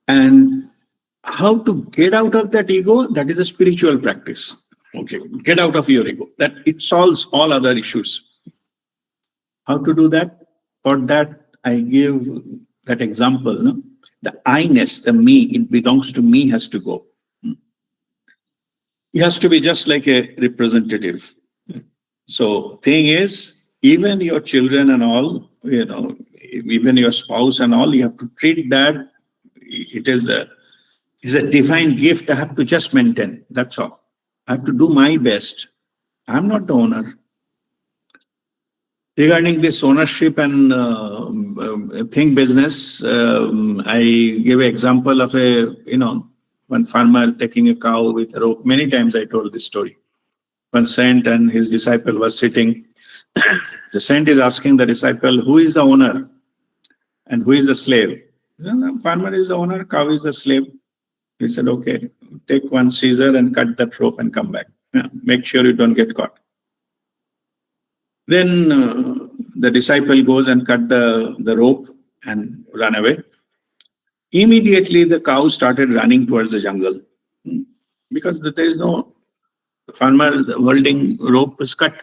And how to get out of that ego, that is a spiritual practice. Okay, get out of your ego. That it solves all other issues. How to do that? For that, I give that example. No? The I-ness, the me, it belongs to me, has to go. It has to be just like a representative. So thing is, even your children and all, even your spouse and all, you have to treat that. It is a divine gift. I have to just maintain. That's all. I have to do my best. I'm not the owner. Regarding this ownership and thing business, I give an example of one farmer taking a cow with a rope. Many times I told this story. One saint and his disciple was sitting. The saint is asking the disciple, who is the owner and who is the slave? The farmer is the owner, cow is the slave. He said, okay, take one scissor and cut that rope and come back. Yeah, make sure you don't get caught. Then the disciple goes and cut the rope and run away. Immediately the cow started running towards the jungle because there is no farmer, the holding rope is cut.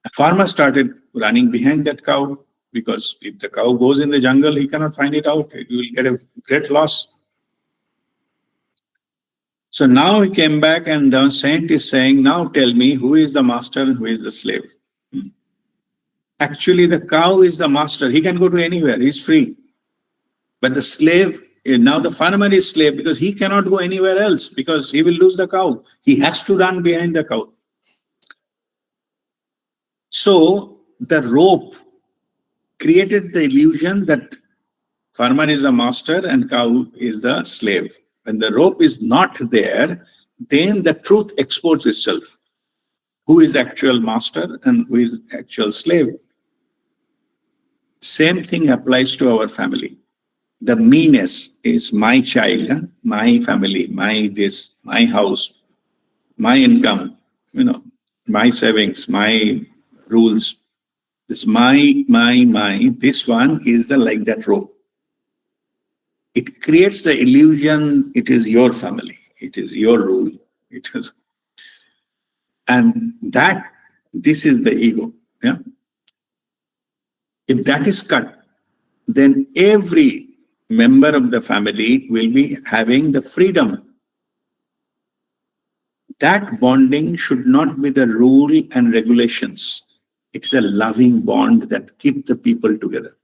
The farmer started running behind that cow because if the cow goes in the jungle, he cannot find it out. He will get a great loss. So now he came back and the saint is saying, now tell me who is the master and who is the slave. Actually, the cow is the master. He can go to anywhere. He's free. But the slave, now the farmer is slave because he cannot go anywhere else because he will lose the cow. He has to run behind the cow. So the rope created the illusion that farmer is the master and cow is the slave. When the rope is not there, then the truth exports itself. Who is actual master and who is actual slave? Same thing applies to our family. The meanness is my child, my family, my this, my house, my income, my savings, my rules. This my, this one is like that rope. It creates the illusion it is your family, it is your rule, it is, and this is the ego. Yeah. If that is cut, then every member of the family will be having the freedom. That bonding should not be the rule and regulations. It's a loving bond that keeps the people together.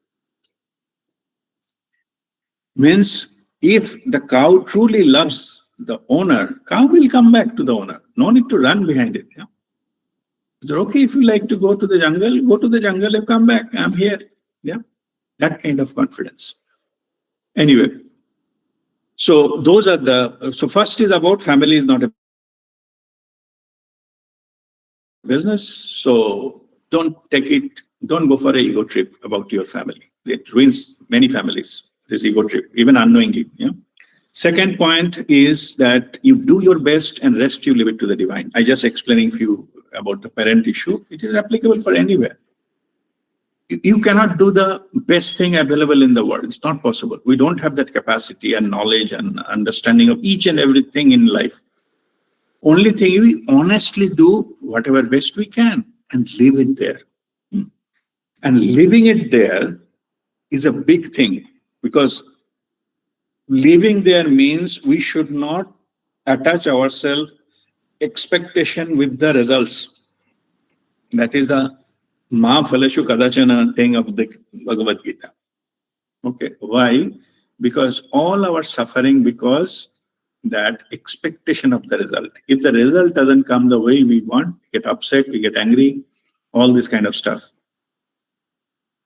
Means if the cow truly loves the owner, cow will come back to the owner. No need to run behind it. Yeah? It's okay if you like to go to the jungle, go to the jungle and come back. I'm here. Yeah, that kind of confidence. Anyway, so those are so first is about family is not a business. So don't go for an ego trip about your family. It ruins many families, this ego trip, even unknowingly. Yeah. Second point is that you do your best and rest you leave it to the divine. I just explaining to you about the parent issue. It is applicable for anywhere. You cannot do the best thing available in the world. It's not possible. We don't have that capacity and knowledge and understanding of each and everything in life. Only thing, we honestly do whatever best we can and leave it there. And leaving it there is a big thing, because leaving there means we should not attach ourselves expectation with the results. That is a Ma Phalashu Kadachana thing of the Bhagavad Gita. Okay, why? Because all our suffering because that expectation of the result. If the result doesn't come the way we want, we get upset, we get angry, all this kind of stuff.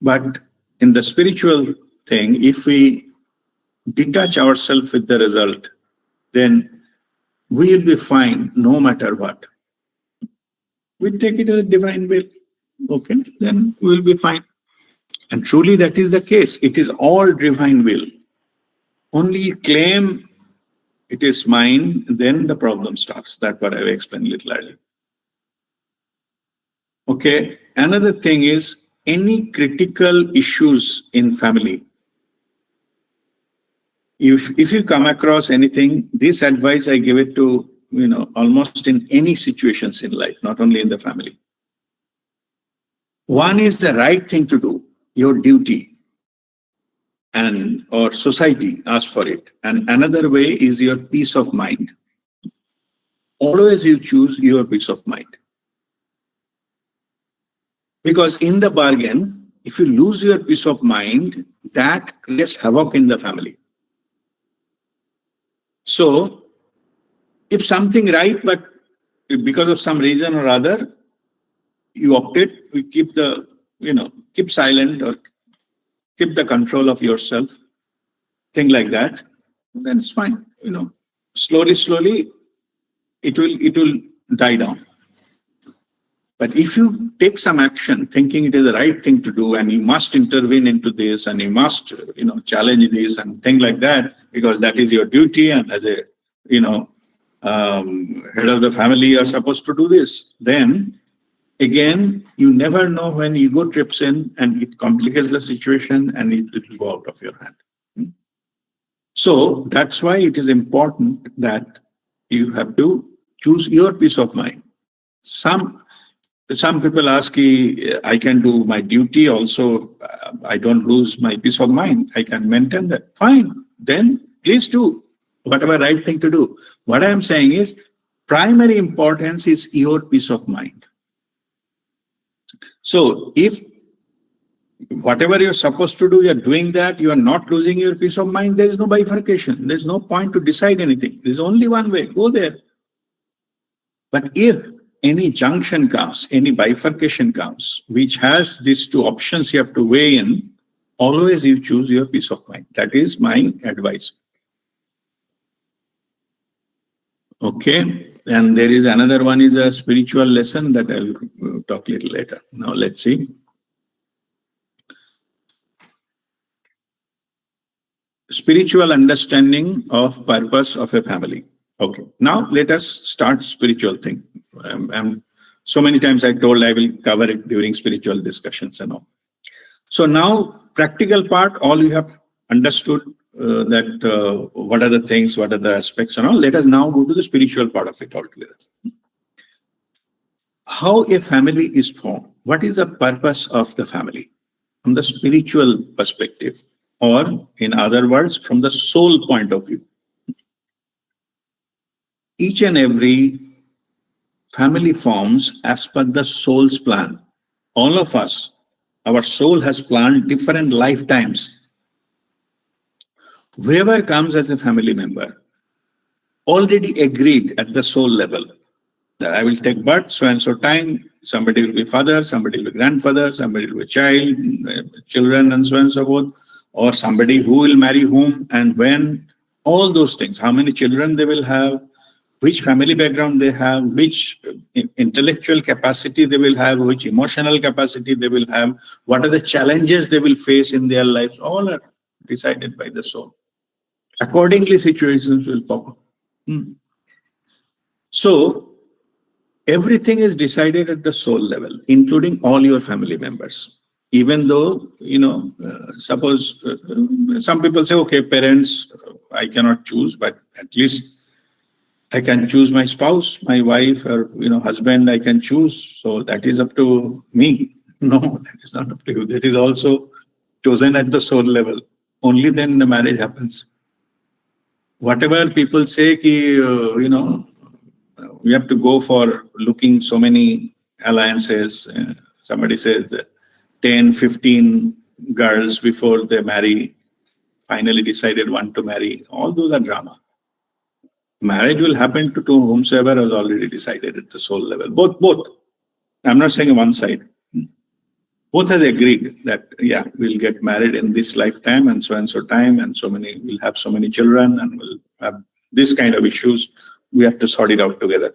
But in the spiritual thing, if we detach ourselves with the result, then we'll be fine no matter what. We take it as a divine will. Okay, then we'll be fine. And truly that is the case. It is all divine will. Only claim it is mine, then the problem starts. That's what I explained a little earlier. Okay, another thing is any critical issues in family. If you come across anything, this advice I give it to, almost in any situations in life, not only in the family. One is the right thing to do, your duty, or society asks for it. And another way is your peace of mind. Always you choose your peace of mind. Because in the bargain, if you lose your peace of mind, that creates havoc in the family. So, if something right, but because of some reason or other, you opted, you keep silent or keep the control of yourself, thing like that, then it's fine. Slowly, it will die down. But if you take some action, thinking it is the right thing to do, and you must intervene into this, and you must, challenge this and things like that, because that is your duty, and as a, head of the family, you are supposed to do this. Then, again, you never know when ego trips in, and it complicates the situation, and it will go out of your hand. So that's why it is important that you have to choose your peace of mind. Some people ask, I can do my duty also, I don't lose my peace of mind, I can maintain that. Fine, then please do whatever right thing to do. What I am saying is, primary importance is your peace of mind. So if whatever you're supposed to do, you're doing that, you are not losing your peace of mind, there is no bifurcation, there's no point to decide anything. There's only one way, go there. But if any junction comes, any bifurcation comes, which has these two options you have to weigh in, always you choose your peace of mind. That is my advice. Okay, and there is another one is a spiritual lesson that I will talk a little later. Now let's see. Spiritual understanding of purpose of a family. Okay, now let us start spiritual thing. So many times I told I will cover it during spiritual discussions and all. So now practical part, all you have understood that what are the things, what are the aspects and all. Let us now go to the spiritual part of it altogether. How a family is formed. What is the purpose of the family from the spiritual perspective, or in other words, from the soul point of view? Each and every family forms as per the soul's plan. All of us, our soul has planned different lifetimes. Whoever comes as a family member already agreed at the soul level that I will take birth so and so time, somebody will be father, somebody will be grandfather, somebody will be child, children and so on and so forth, or somebody who will marry whom and when, all those things, how many children they will have, which family background they have, which intellectual capacity they will have, which emotional capacity they will have, what are the challenges they will face in their lives, all are decided by the soul. Accordingly, situations will pop up. So, everything is decided at the soul level, including all your family members. Even though, suppose some people say, okay, parents, I cannot choose, but at least I can choose my spouse, my wife, or husband. I can choose. So that is up to me. No, that is not up to you. That is also chosen at the soul level. Only then the marriage happens. Whatever people say, we have to go for looking so many alliances. Somebody says 10, 15 girls before they marry, finally decided one to marry. All those are drama. Marriage will happen to whomsoever has already decided at the soul level. Both. I'm not saying one side. Both has agreed that, yeah, we'll get married in this lifetime and so time, and we'll have so many children, and we'll have this kind of issues. We have to sort it out together.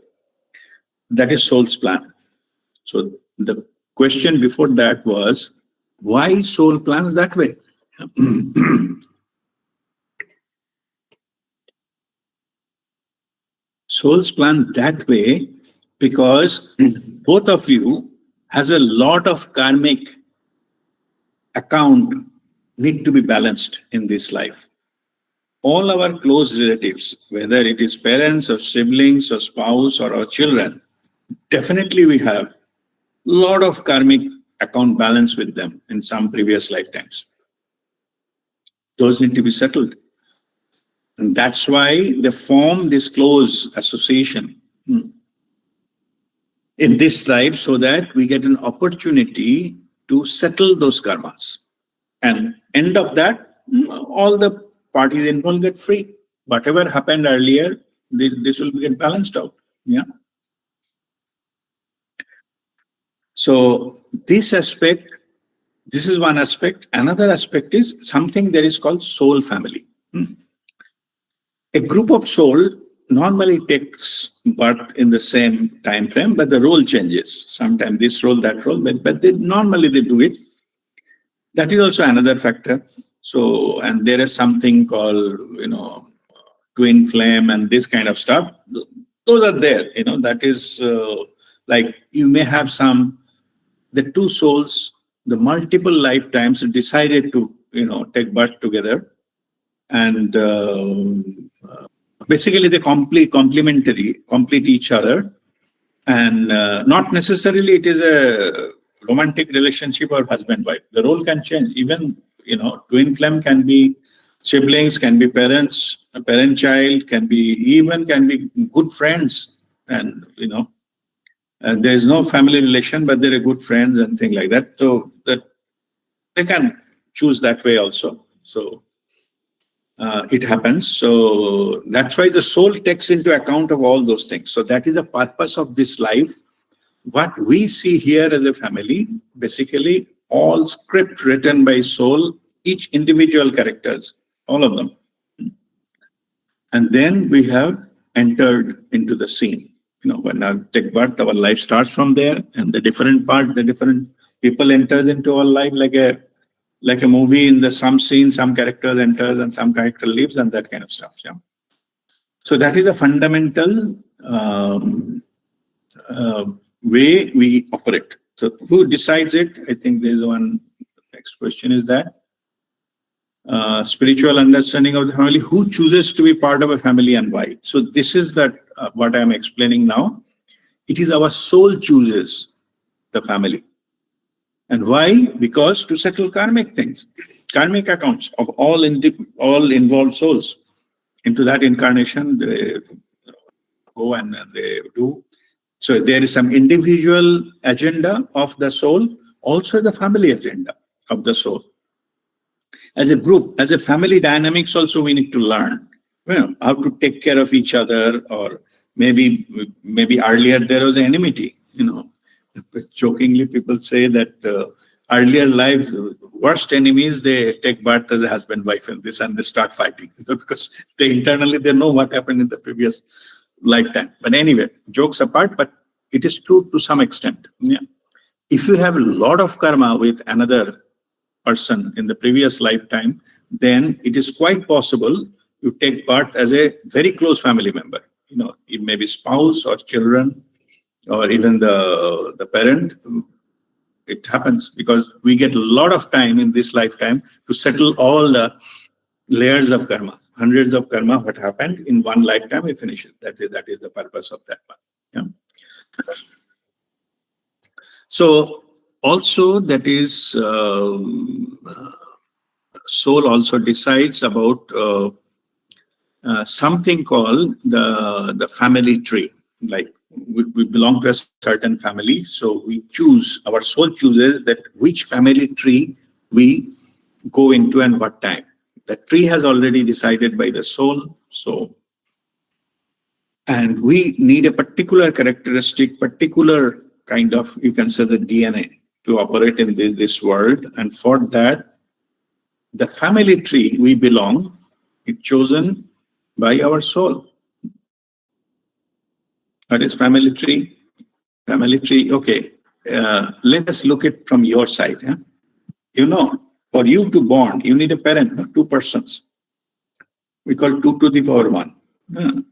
That is soul's plan. So the question before that was, why soul plans that way? Souls plan that way because both of you has a lot of karmic account need to be balanced in this life. All our close relatives, whether it is parents or siblings or spouse or our children, definitely we have a lot of karmic account balance with them in some previous lifetimes. Those need to be settled. And that's why they form this close association in this life, so that we get an opportunity to settle those karmas. And end of that, all the parties involved get free. Whatever happened earlier, this will get balanced out. Yeah. So this is one aspect. Another aspect is something that is called soul family. A group of soul normally takes birth in the same time frame, but the role changes. Sometimes this role, that role, but normally they do it. That is also another factor. So, and there is something called, twin flame and this kind of stuff. Those are there, that is like you may have the two souls, the multiple lifetimes decided to, take birth together. And basically they complete each other. And not necessarily it is a romantic relationship or husband-wife. The role can change. Even, twin flame can be siblings, can be parents, a parent-child, can be good friends. And, there is no family relation, but they're good friends and things like that. So that they can choose that way also. So it happens. So that's why the soul takes into account of all those things. So that is the purpose of this life. What we see here as a family, basically all script written by soul, each individual characters, all of them. And then we have entered into the scene. When I take birth, our life starts from there, and the different people enters into our life like a movie. In some scene, some characters enters and some character leaves, and that kind of stuff. Yeah. So that is a fundamental way we operate. So who decides it? I think there's one. Next question is that spiritual understanding of the family. Who chooses to be part of a family and why? So this is what I'm explaining now. It is our soul chooses the family. And why? Because to settle karmic things, karmic accounts of all involved souls. Into that incarnation, they go and they do. So there is some individual agenda of the soul, also the family agenda of the soul. As a group, as a family dynamics, also we need to learn how to take care of each other, or maybe earlier there was enmity. But jokingly, people say that earlier life, worst enemies, they take birth as a husband, wife, and they start fighting because internally they know what happened in the previous lifetime. But anyway, jokes apart, but it is true to some extent. Yeah. If you have a lot of karma with another person in the previous lifetime, then it is quite possible you take birth as a very close family member. It may be spouse or children or even the parent. It happens because we get a lot of time in this lifetime to settle all the layers of karma, hundreds of karma, what happened in one lifetime, we finish it. That is the purpose of that one. Yeah. So also that is soul also decides about something called the family tree. Like we belong to a certain family, so we choose, our soul chooses that which family tree we go into and what time. The tree has already decided by the soul. And we need a particular characteristic, particular kind of, you can say, the DNA to operate in this world. And for that, the family tree we belong is chosen by our soul. What is family tree? Family tree, okay. Let us look it from your side. Yeah? For you to born, you need a parent, no? Two persons. We call 2 to the power 1. And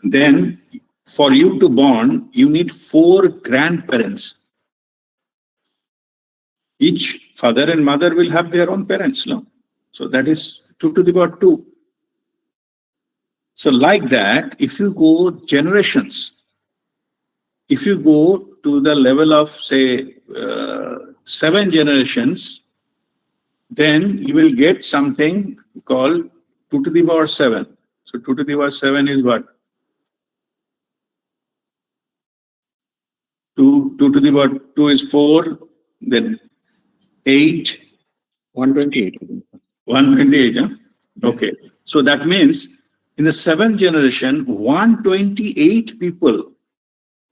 then for you to born, you need 4 grandparents. Each father and mother will have their own parents, no? So that is 2 to the power 2. So like that, if you go generations, if you go to the level of, say, 7 generations, then you will get something called 2 to the power 7. So 2 to the power 7 is what? 2 to the power 2 is 4, then 8. 128. 128, huh? Okay. So that means in the 7th generation, 128 people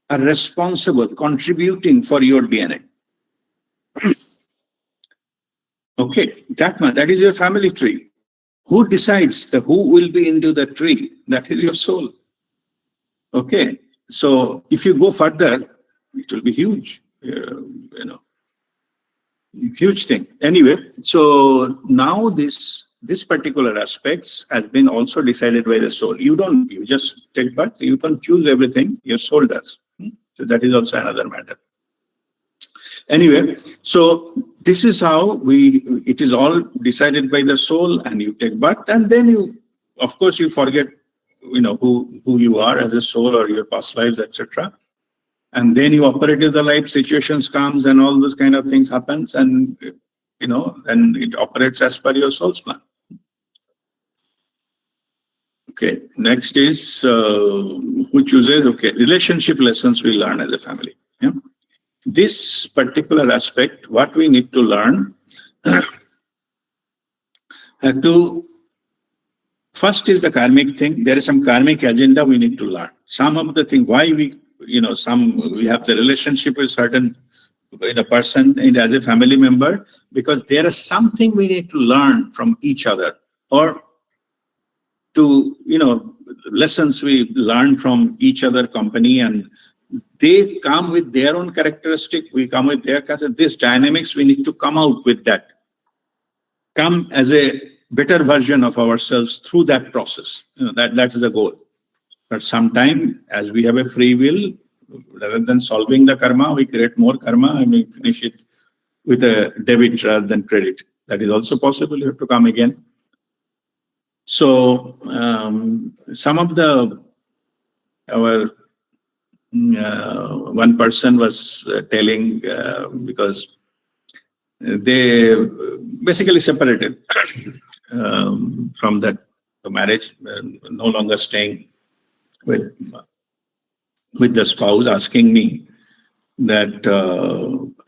are responsible, contributing for your DNA. Okay, that is your family tree. Who decides who will be into the tree? That is your soul. Okay, so if you go further, it will be huge. Huge thing. Anyway, so now this particular aspects has been also decided by the soul. You just take birth. You don't choose everything. Your soul does. So that is also another matter. Anyway, so this is how it is all decided by the soul, and you take birth, and then you, of course, you forget, who you are as a soul or your past lives, etc. And then you operate in the life, situations comes and all those kind of things happens, and then it operates as per your soul's plan. Okay, next is who chooses? Okay, relationship lessons we learn as a family. Yeah. This particular aspect, what we need to learn, first is the karmic thing. There is some karmic agenda we need to learn. Some of the thing why we have the relationship with certain person and as a family member, because there is something we need to learn from each other, or to lessons we learn from each other company, and they come with their own characteristic, we come with their characteristic. This dynamics, we need to come out with that, come as a better version of ourselves through that process. That is the goal. But sometimes, as we have a free will, rather than solving the karma, we create more karma and we finish it with a debit rather than credit. That is also possible. You have to come again. So some of our one person was telling, because they basically separated from the marriage, no longer staying with the spouse, asking me that,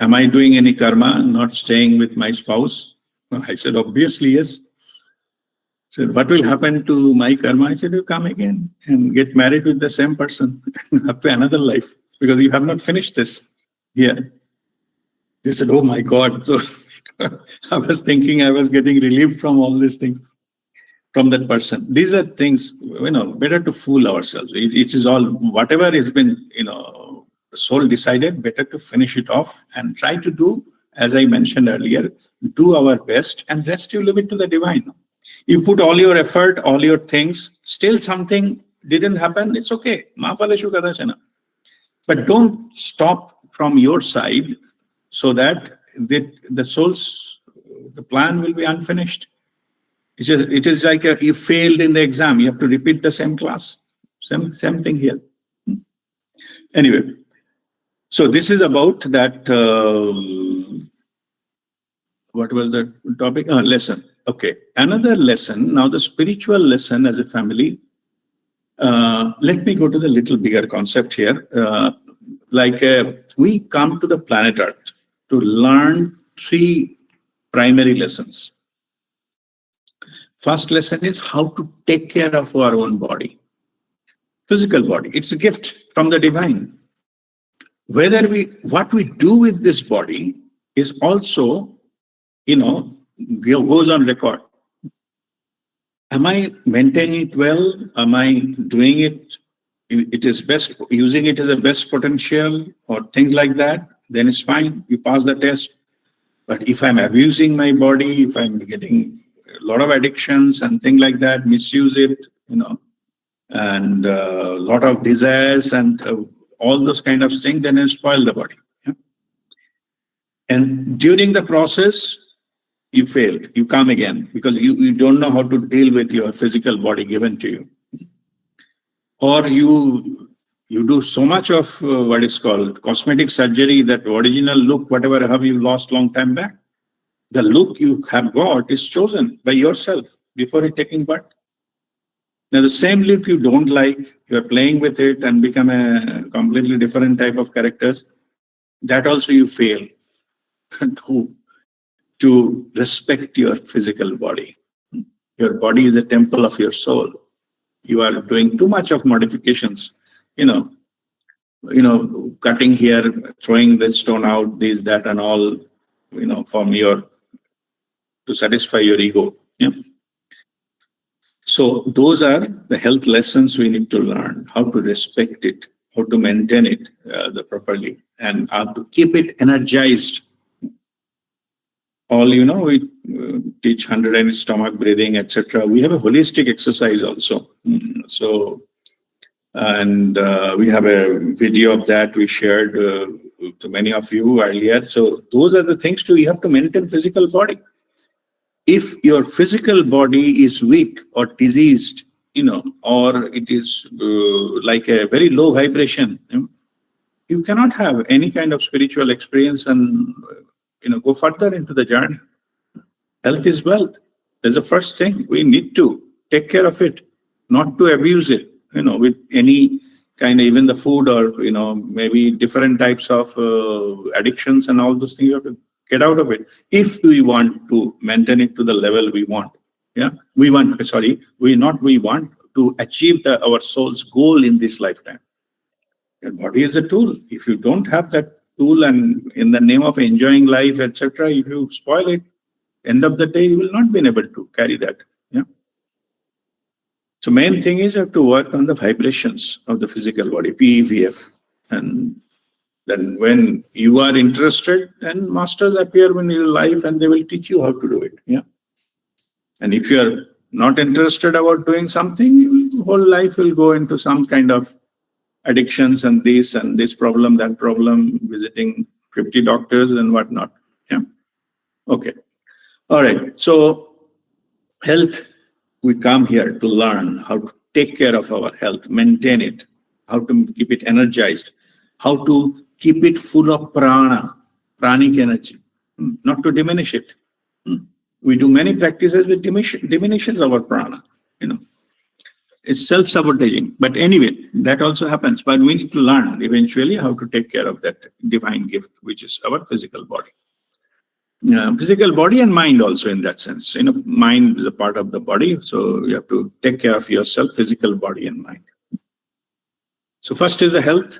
am I doing any karma not staying with my spouse? I said, obviously, yes. Said, what will happen to my karma? I said, you come again and get married with the same person up to another life, because you have not finished this here. They said, oh my God. So I was thinking I was getting relieved from all these things. from that person. These are things, better to fool ourselves. It is all, whatever has been, soul decided, better to finish it off and try to do, as I mentioned earlier, do our best, and rest you leave it to the divine. You put all your effort, all your things, still something didn't happen, it's okay. Maafaleshu kadachana. But don't stop from your side so that the soul's, the plan will be unfinished. It is like you failed in the exam. You have to repeat the same class. Same thing here. Anyway, so this is about that. What was the topic? Lesson. Okay. Another lesson. Now the spiritual lesson as a family. Let me go to the little bigger concept here. We come to the planet Earth to learn 3 primary lessons. First lesson is how to take care of our own body, physical body. It's a gift from the divine. What we do with this body is also, goes on record. Am I maintaining it well? Am I doing it? It is best, using it as a best potential or things like that, then it's fine. You pass the test. But if I'm abusing my body, if I'm getting a lot of addictions and things like that, misuse it, and a lot of desires and all those kind of things, then it spoil the body. Yeah? And during the process, you failed. You come again because you don't know how to deal with your physical body given to you. Or you do so much of what is called cosmetic surgery that original look, whatever have you lost long time back. The look you have got is chosen by yourself before taking birth. Now the same look you don't like, you're playing with it and become a completely different type of characters. That also you fail to respect your physical body. Your body is a temple of your soul. You are doing too much of modifications, cutting here, throwing the stone out, this, that, and all, to satisfy your ego. Yeah. So those are the health lessons we need to learn: how to respect it, how to maintain it properly, and how to keep it energized. All we teach 100 stomach breathing, etc. We have a holistic exercise also. So, and we have a video of that we shared to many of you earlier. So those are the things you have to maintain physical body. If your physical body is weak or diseased, or it is like a very low vibration, you cannot have any kind of spiritual experience and go further into the journey. Health is wealth. That's the first thing. We need to take care of it, not to abuse it, with any kind of, even the food or, maybe different types of addictions and all those things. You have to get out of it if we want to maintain it to the level we want. Yeah, we want to achieve our soul's goal in this lifetime. Your body is a tool. If you don't have that tool and in the name of enjoying life, etc., if you spoil it, end of the day, you will not be able to carry that. Yeah. So main thing is you have to work on the vibrations of the physical body, PEVF. And then when you are interested, then masters appear in your life and they will teach you how to do it. Yeah. And if you are not interested about doing something, your whole life will go into some kind of addictions and this problem, that problem, visiting 50 doctors and whatnot. Yeah. Okay. All right. So health, we come here to learn how to take care of our health, maintain it, how to keep it energized, how to keep it full of pranic energy, not to diminish it. We do many practices with diminishes our prana, It's self-sabotaging. But anyway, that also happens. But we need to learn eventually how to take care of that divine gift, which is our physical body. Physical body and mind also in that sense. Mind is a part of the body. So you have to take care of yourself, physical body and mind. So first is the health.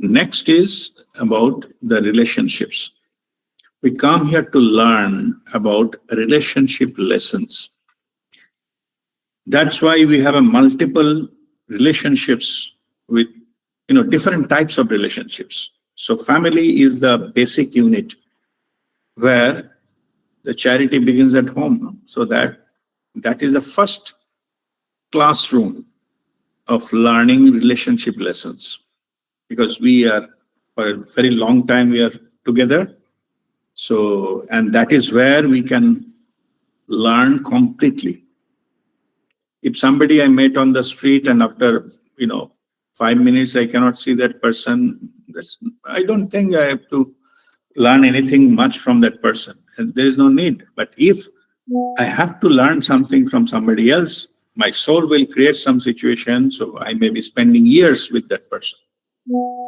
Next is about the relationships. We come here to learn about relationship lessons. That's why we have a multiple relationships with, different types of relationships. So family is the basic unit where the charity begins at home. So that is the first classroom of learning relationship lessons, because we are, for a very long time, we are together. So, and that is where we can learn completely. If somebody I met on the street and after, 5 minutes, I cannot see that person, I don't think I have to learn anything much from that person. And there is no need. But if I have to learn something from somebody else, my soul will create some situation. So I may be spending years with that person.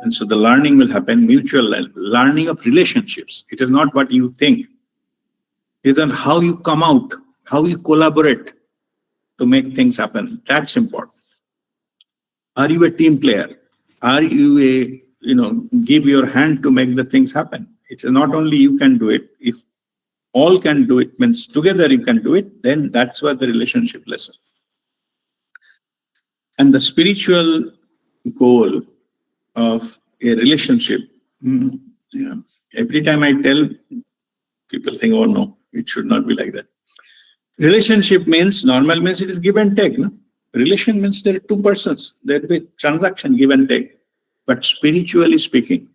And so the learning will happen, mutual learning of relationships. It is not what you think. It is on how you come out, how you collaborate to make things happen. That's important. Are you a team player? Are you give your hand to make the things happen? It's not only you can do it. If all can do it, means together you can do it, then that's what the relationship lesson. And the spiritual goal of a relationship, every time I tell, people think, oh no, it should not be like that. Relationship means, normal means it is give and take. No? Relation means there are two persons, there will be transaction, give and take. But spiritually speaking,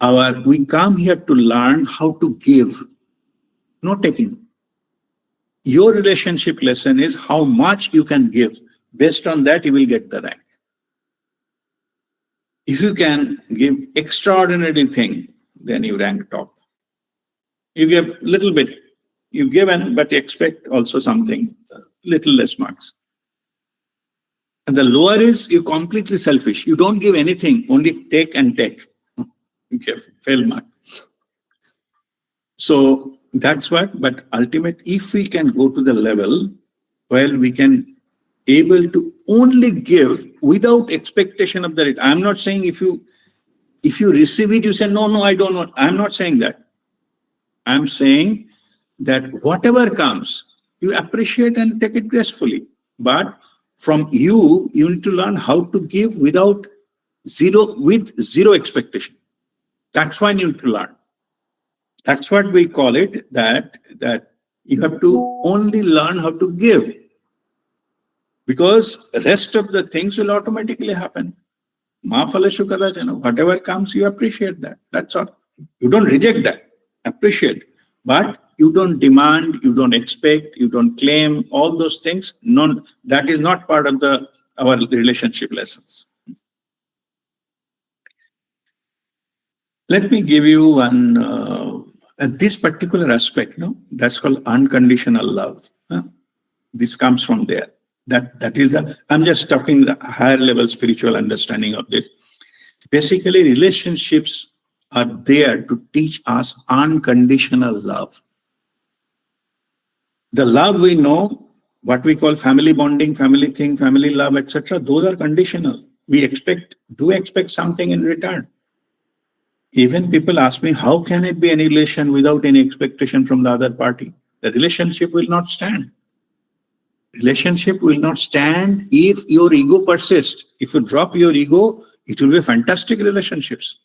we come here to learn how to give, not taking. Your relationship lesson is how much you can give. Based on that, you will get the rank. If you can give extraordinary thing, then you rank top. You give little bit, you've given, but expect also something, little less marks. And the lower is you completely selfish. You don't give anything, only take and take. You give fail mark. So that's what, but ultimate, if we can go to the level where we can able to only give without expectation of the rate. I'm not saying if you receive it, you say, no, I don't want. I'm not saying that. I'm saying that whatever comes, you appreciate and take it gracefully. But from you need to learn how to give with zero expectation. That's why you need to learn. That's what we call it, that you have to only learn how to give. Because the rest of the things will automatically happen. Whatever comes, you appreciate that. That's all. You don't reject that. Appreciate. But you don't demand, you don't expect, you don't claim, all those things. That is not part of our relationship lessons. Let me give you one, this particular aspect, that's called unconditional love. This comes from there. That is I'm just talking the higher level spiritual understanding of this. Basically, relationships are there to teach us unconditional love. The love we know, what we call family bonding, family thing, family love, etc., those are conditional. We do expect something in return. Even people ask me, how can it be any relation without any expectation from the other party? The relationship will not stand. Relationship will not stand if your ego persists. If you drop your ego, it will be fantastic relationships.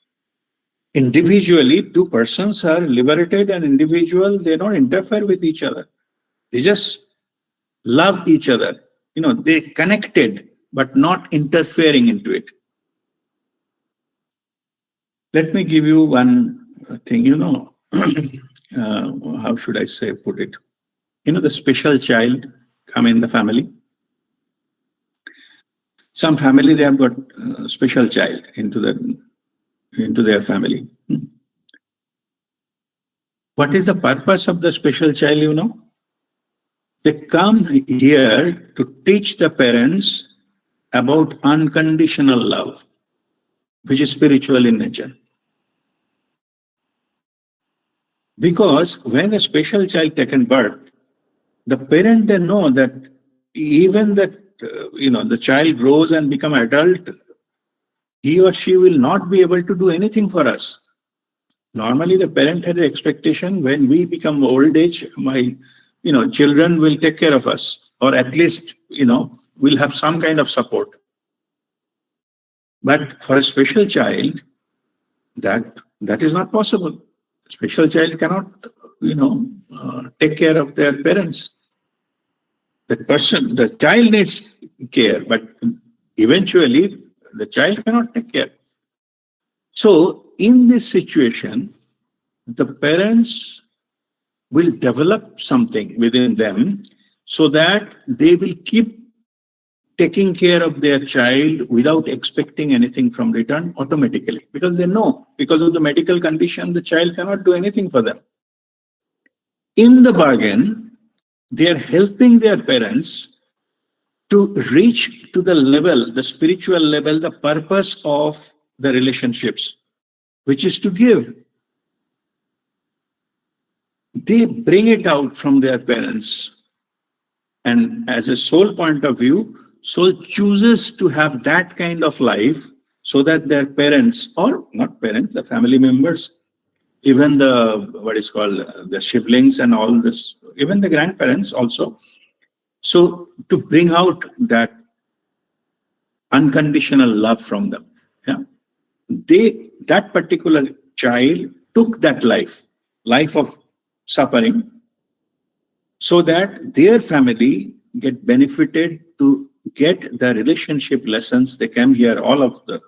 Individually, two persons are liberated and individual, they don't interfere with each other. They just love each other. They connected, but not interfering into it. Let me give you one thing, how should I put it? The special child come in the family. Some family, they have got a special child into their family. What is the purpose of the special child, They come here to teach the parents about unconditional love, which is spiritual in nature. Because when a special child taken birth, the parent, they know that even that, the child grows and become adult, he or she will not be able to do anything for us. Normally, the parent had an expectation when we become old age, my children will take care of us. or at least, will have some kind of support. But for a special child, that is not possible. A special child cannot, take care of their parents. The child needs care, but eventually the child cannot take care. So in this situation, the parents will develop something within them so that they will keep taking care of their child without expecting anything from return automatically, because they know, because of the medical condition, the child cannot do anything for them. In the bargain, they are helping their parents to reach to the level, the spiritual level, the purpose of the relationships, which is to give. They bring it out from their parents. And as a soul point of view, soul chooses to have that kind of life so that their parents, or not parents, the family members, even the siblings and all this, even the grandparents also. So to bring out that unconditional love from them. Yeah. That particular child took that life of suffering, so that their family get benefited to get the relationship lessons. They came here, all of the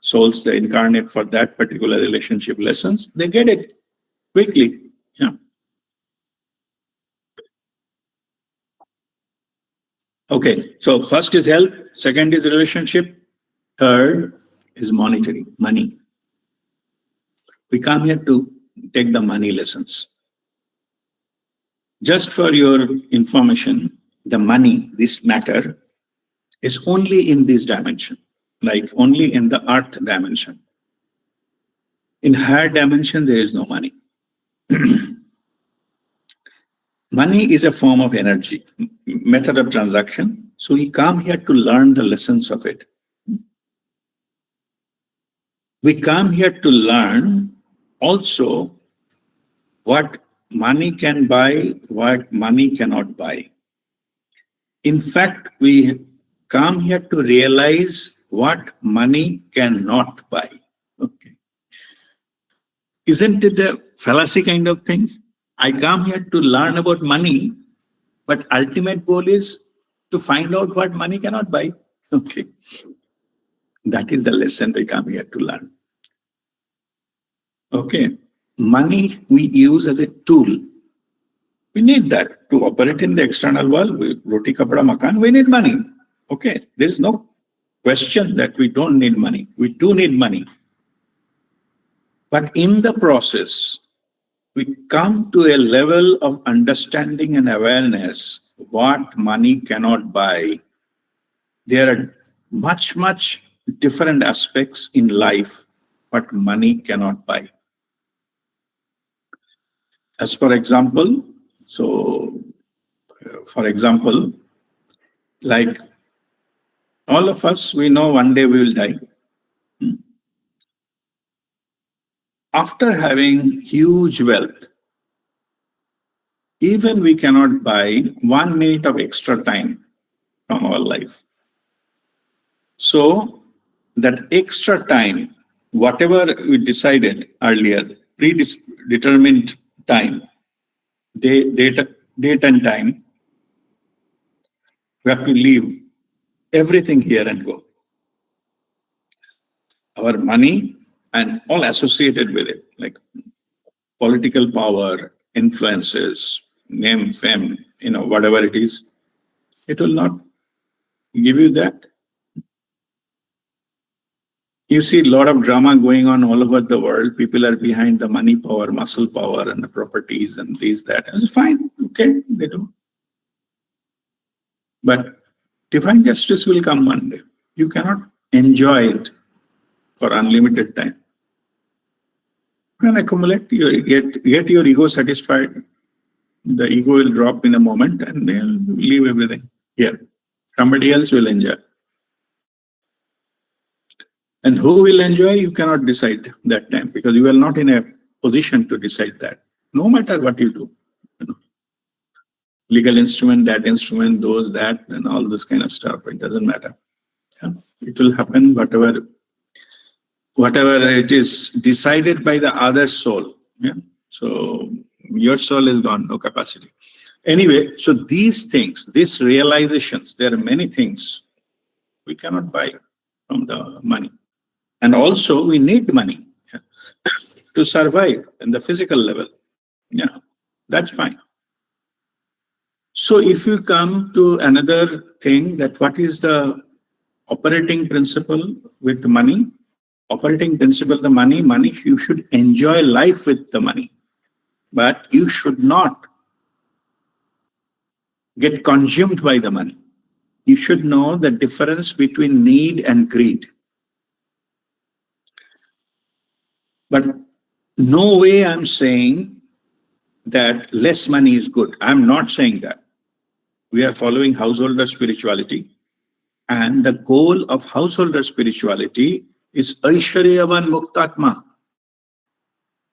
souls, they incarnate for that particular relationship lessons. They get it quickly. Yeah. Okay, so first is health, second is relationship, third is monetary, money. We come here to take the money lessons. Just for your information, the money, this matter, is only in this dimension, like only in the earth dimension. In higher dimension, there is no money. Money is a form of energy, method of transaction. So we come here to learn the lessons of it. We come here to learn also what money can buy, what money cannot buy. In fact, we come here to realize what money cannot buy. Okay. Isn't it a fallacy kind of thing? I come here to learn about money, but ultimate goal is to find out what money cannot buy. Okay. That is the lesson we come here to learn. Okay. Money we use as a tool. We need that to operate in the external world. Roti, kapda, makan, we need money. Okay. There's no question that we don't need money. We do need money. But in the process, we come to a level of understanding and awareness what money cannot buy. There are much different aspects in life what money cannot buy. As for example, like all of us, we know one day we will die. After having huge wealth, even we cannot buy 1 minute of extra time from our life. So that extra time, whatever we decided earlier, predetermined time, date and time, we have to leave everything here and go. Our money and all associated with it, like political power, influences, name, fame, whatever it is, it will not give you that. You see a lot of drama going on all over the world. People are behind the money power, muscle power, and the properties and this, that. And it's fine. Okay, they do. But divine justice will come one day. You cannot enjoy it for unlimited time. You can accumulate, get your ego satisfied. The ego will drop in a moment and they'll leave everything here. Somebody else will enjoy. And who will enjoy, you cannot decide that time, because you are not in a position to decide that, no matter what you do. legal instrument, that instrument, those, that, and all this kind of stuff. It doesn't matter. Yeah? It will happen, whatever it is decided by the other soul. Yeah. So your soul is gone, no capacity. Anyway, so these things, these realizations, there are many things we cannot buy from the money. And also we need money, yeah, to survive in the physical level. Yeah, that's fine. So if you come to another thing, that what is the operating principle with money? Operating principle, the money, you should enjoy life with the money, but you should not get consumed by the money. You should know the difference between need and greed. But no way I'm saying that less money is good. I'm not saying that. We are following householder spirituality, and the goal of householder spirituality is Aishwaryavan Muktatma.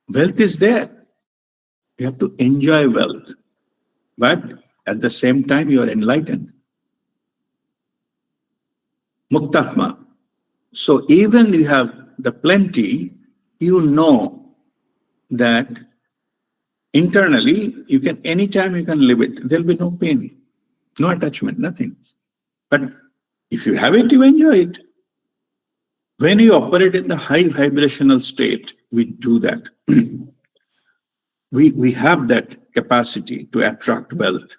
Wealth is there. You have to enjoy wealth. But at the same time, you are enlightened. Muktatma. So even you have the plenty, you know that internally, anytime you can live it. There'll be no pain, no attachment, nothing. But if you have it, you enjoy it. When you operate in the high vibrational state, we do that. We have that capacity to attract wealth.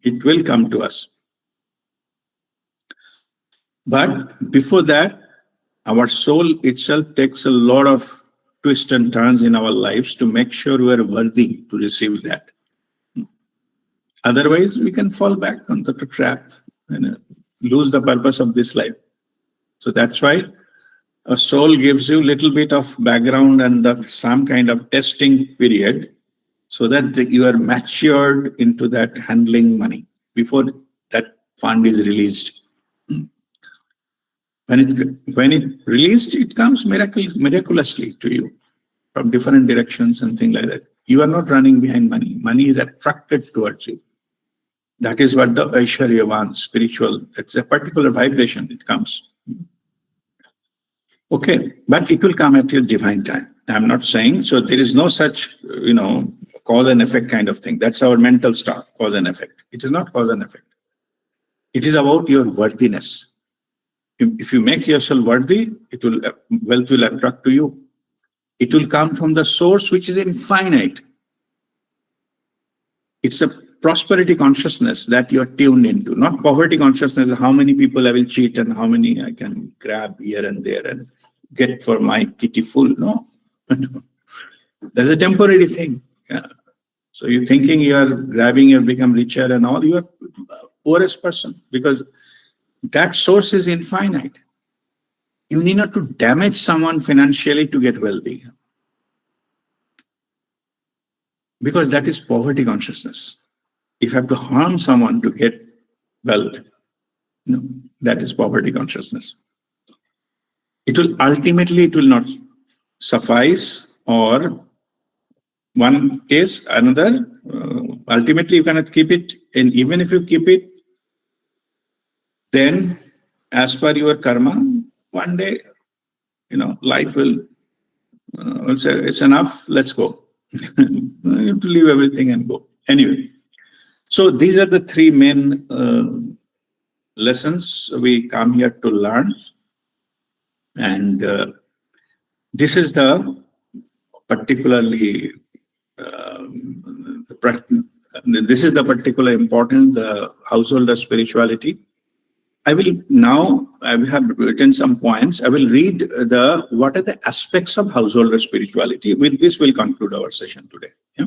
It will come to us. But before that, our soul itself takes a lot of twists and turns in our lives to make sure we are worthy to receive that. Otherwise, we can fall back onto the trap and lose the purpose of this life. So that's why a soul gives you a little bit of background and some kind of testing period, so that you are matured into that handling money before that fund is released. When it released, it comes miraculously to you from different directions and things like that. You are not running behind money. Money is attracted towards you. That is what the Aishwaryavan spiritual, it's a particular vibration, it comes. Okay, but it will come at your divine time. I'm not saying, so there is no such, cause and effect kind of thing. That's our mental stuff, cause and effect. It is not cause and effect. It is about your worthiness. If you make yourself worthy, wealth will attract to you. It will come from the source which is infinite. It's a prosperity consciousness that you're tuned into, not poverty consciousness, how many people I will cheat and how many I can grab here and there and get for my kitty full. No. That's a temporary thing. Yeah. So you're thinking you are grabbing, you become richer and all, you are poorest person, because that source is infinite. You need not to damage someone financially to get wealthy, because that is poverty consciousness. If you have to harm someone to get wealth, that is poverty consciousness. It will not suffice, or one case, another. Ultimately, you cannot keep it, and even if you keep it, then as per your karma, one day, life will say, it's enough, let's go. You have to leave everything and go. Anyway, so these are the three main lessons we come here to learn. And this is the particularly, this is the particular important, the householder spirituality. I have written some points. I will read what are the aspects of householder spirituality. With this, we'll conclude our session today. Yeah?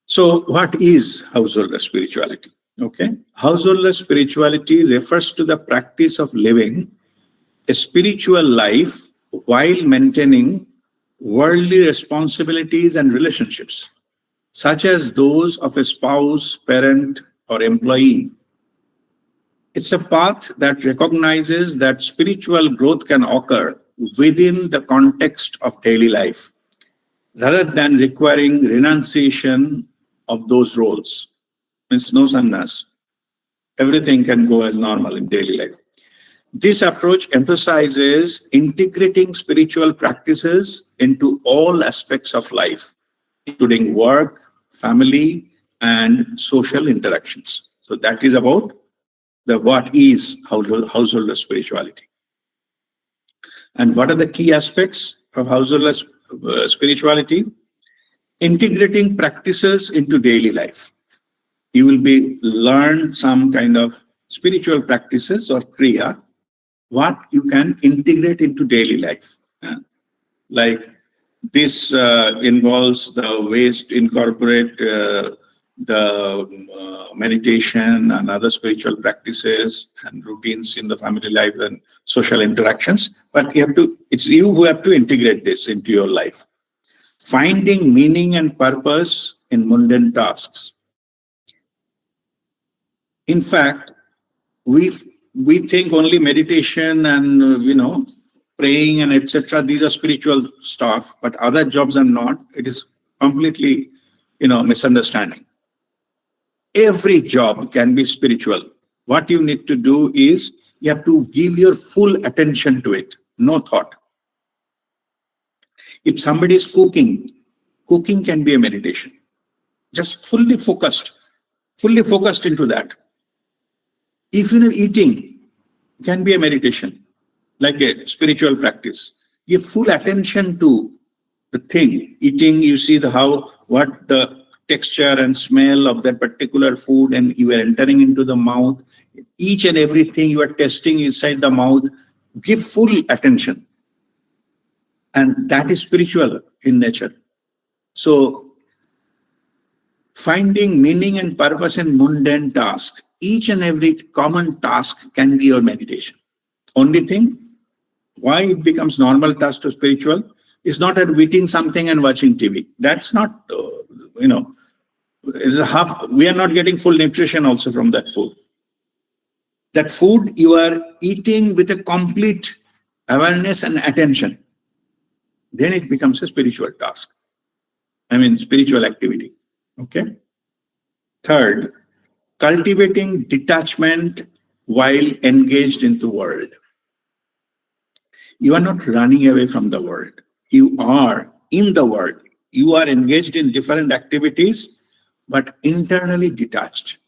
So what is householder spirituality? Okay. Householder spirituality refers to the practice of living a spiritual life while maintaining worldly responsibilities and relationships, such as those of a spouse, parent, or employee. It's a path that recognizes that spiritual growth can occur within the context of daily life, rather than requiring renunciation of those roles. Means no sannyas. Everything can go as normal in daily life. This approach emphasizes integrating spiritual practices into all aspects of life, including work, family, and social interactions. So that is about the what is householder spirituality. And what are the key aspects of householder spirituality? Integrating practices into daily life. You will be learn some kind of spiritual practices or kriya, what you can integrate into daily life. Like this involves the ways to incorporate the meditation and other spiritual practices and routines in the family life and social interactions. But it's you who have to integrate this into your life. Finding meaning and purpose in mundane tasks. In fact, we think only meditation and praying and etc. These are spiritual stuff, but other jobs are not. It is completely misunderstanding. Every job can be spiritual. What you need to do is you have to give your full attention to it, no thought. If somebody is cooking can be a meditation. Just fully focused into that. If you're eating, can be a meditation, like a spiritual practice. Give full attention to the thing. Eating, you see what the texture and smell of that particular food, and you are entering into the mouth. Each and everything you are testing inside the mouth. Give full attention. And that is spiritual in nature. So, finding meaning and purpose in mundane tasks. Each and every common task can be your meditation. Only thing, why it becomes normal task to spiritual is not at eating something and watching TV. That's not, we are not getting full nutrition also from that food. That food you are eating with a complete awareness and attention. Then it becomes a spiritual task. Spiritual activity. Okay. Third, cultivating detachment while engaged in the world. You are not running away from the world. You are in the world. You are engaged in different activities, but internally detached.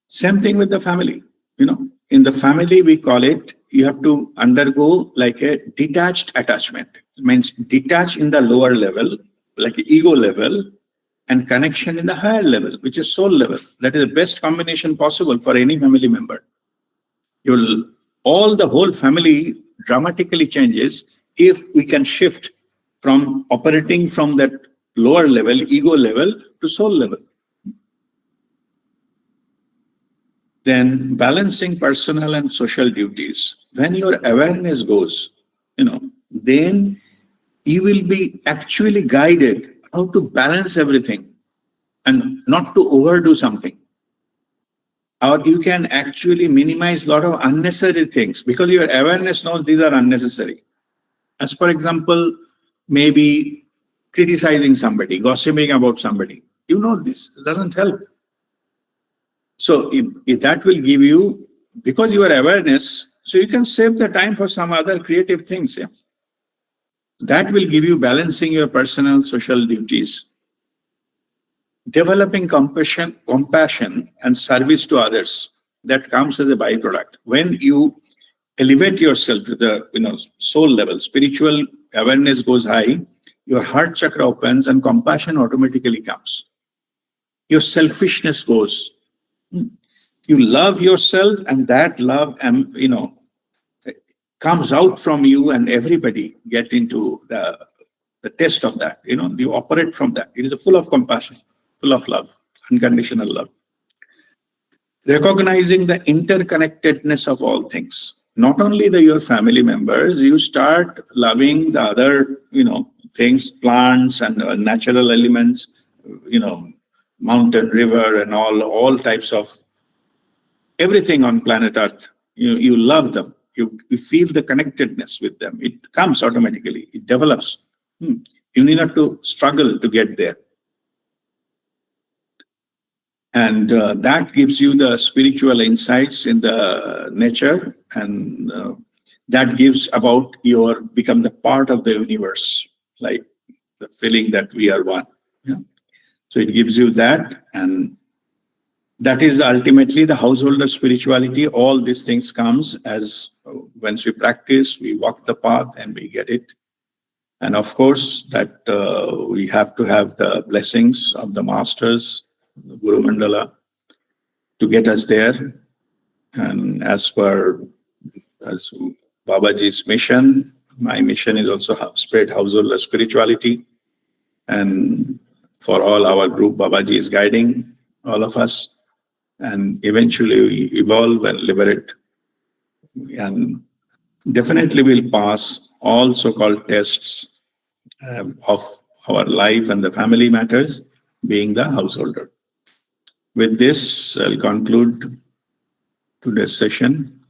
Same thing with the family. In the family, we call it, you have to undergo like a detached attachment. It means detach in the lower level, like ego level, and connection in the higher level, which is soul level. That is the best combination possible for any family member. The whole family dramatically changes if we can shift from operating from that lower level, ego level, to soul level. Then balancing personal and social duties. When your awareness goes, then you will be actually guided how to balance everything and not to overdo something. Or you can actually minimize a lot of unnecessary things because your awareness knows these are unnecessary. As for example, maybe criticizing somebody, gossiping about somebody. This doesn't help. So if that will give you, because your awareness, so you can save the time for some other creative things. Yeah? That will give you balancing your personal social duties. Developing compassion and service to others, that comes as a byproduct. When you elevate yourself to the soul level, spiritual awareness goes high, your heart chakra opens and compassion automatically comes. Your selfishness goes. You love yourself, and that love comes out from you, and everybody get into the test of that. You operate from that. It is full of compassion, full of love, unconditional love. Recognizing the interconnectedness of all things. Not only your family members, you start loving the other, things, plants and natural elements, mountain, river, and all types of everything on planet Earth. You love them. You feel the connectedness with them. It comes automatically. It develops. You need not to struggle to get there. And that gives you the spiritual insights in the nature, and that gives about your become the part of the universe, like the feeling that we are one. Yeah. So it gives you that, and that is ultimately the householder spirituality. All these things comes as once we practice, we walk the path, and we get it. And of course, that we have to have the blessings of the masters, the Guru Mandala, to get us there. And as Babaji's mission, my mission is also spread householder spirituality. And for all our group, Babaji is guiding all of us. And eventually we evolve and liberate. And definitely will pass all so-called tests of our life and the family matters, being the householder. With this, I'll conclude today's session.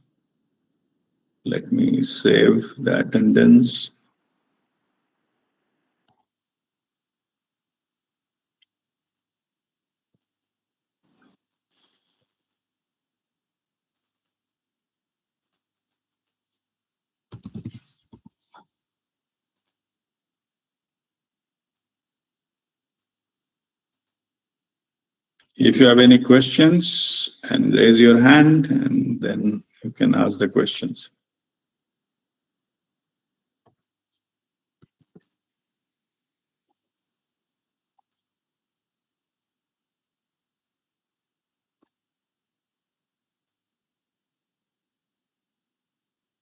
Let me save the attendance. If you have any questions, and raise your hand, and then you can ask the questions.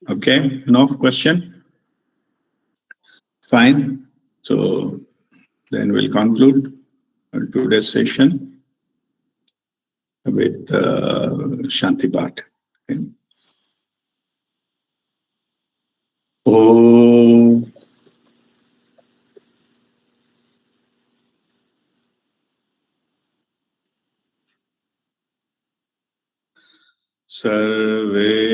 Okay, no question? Fine. So then we'll conclude today's session with Shanti Bhat. Okay. Om Sarve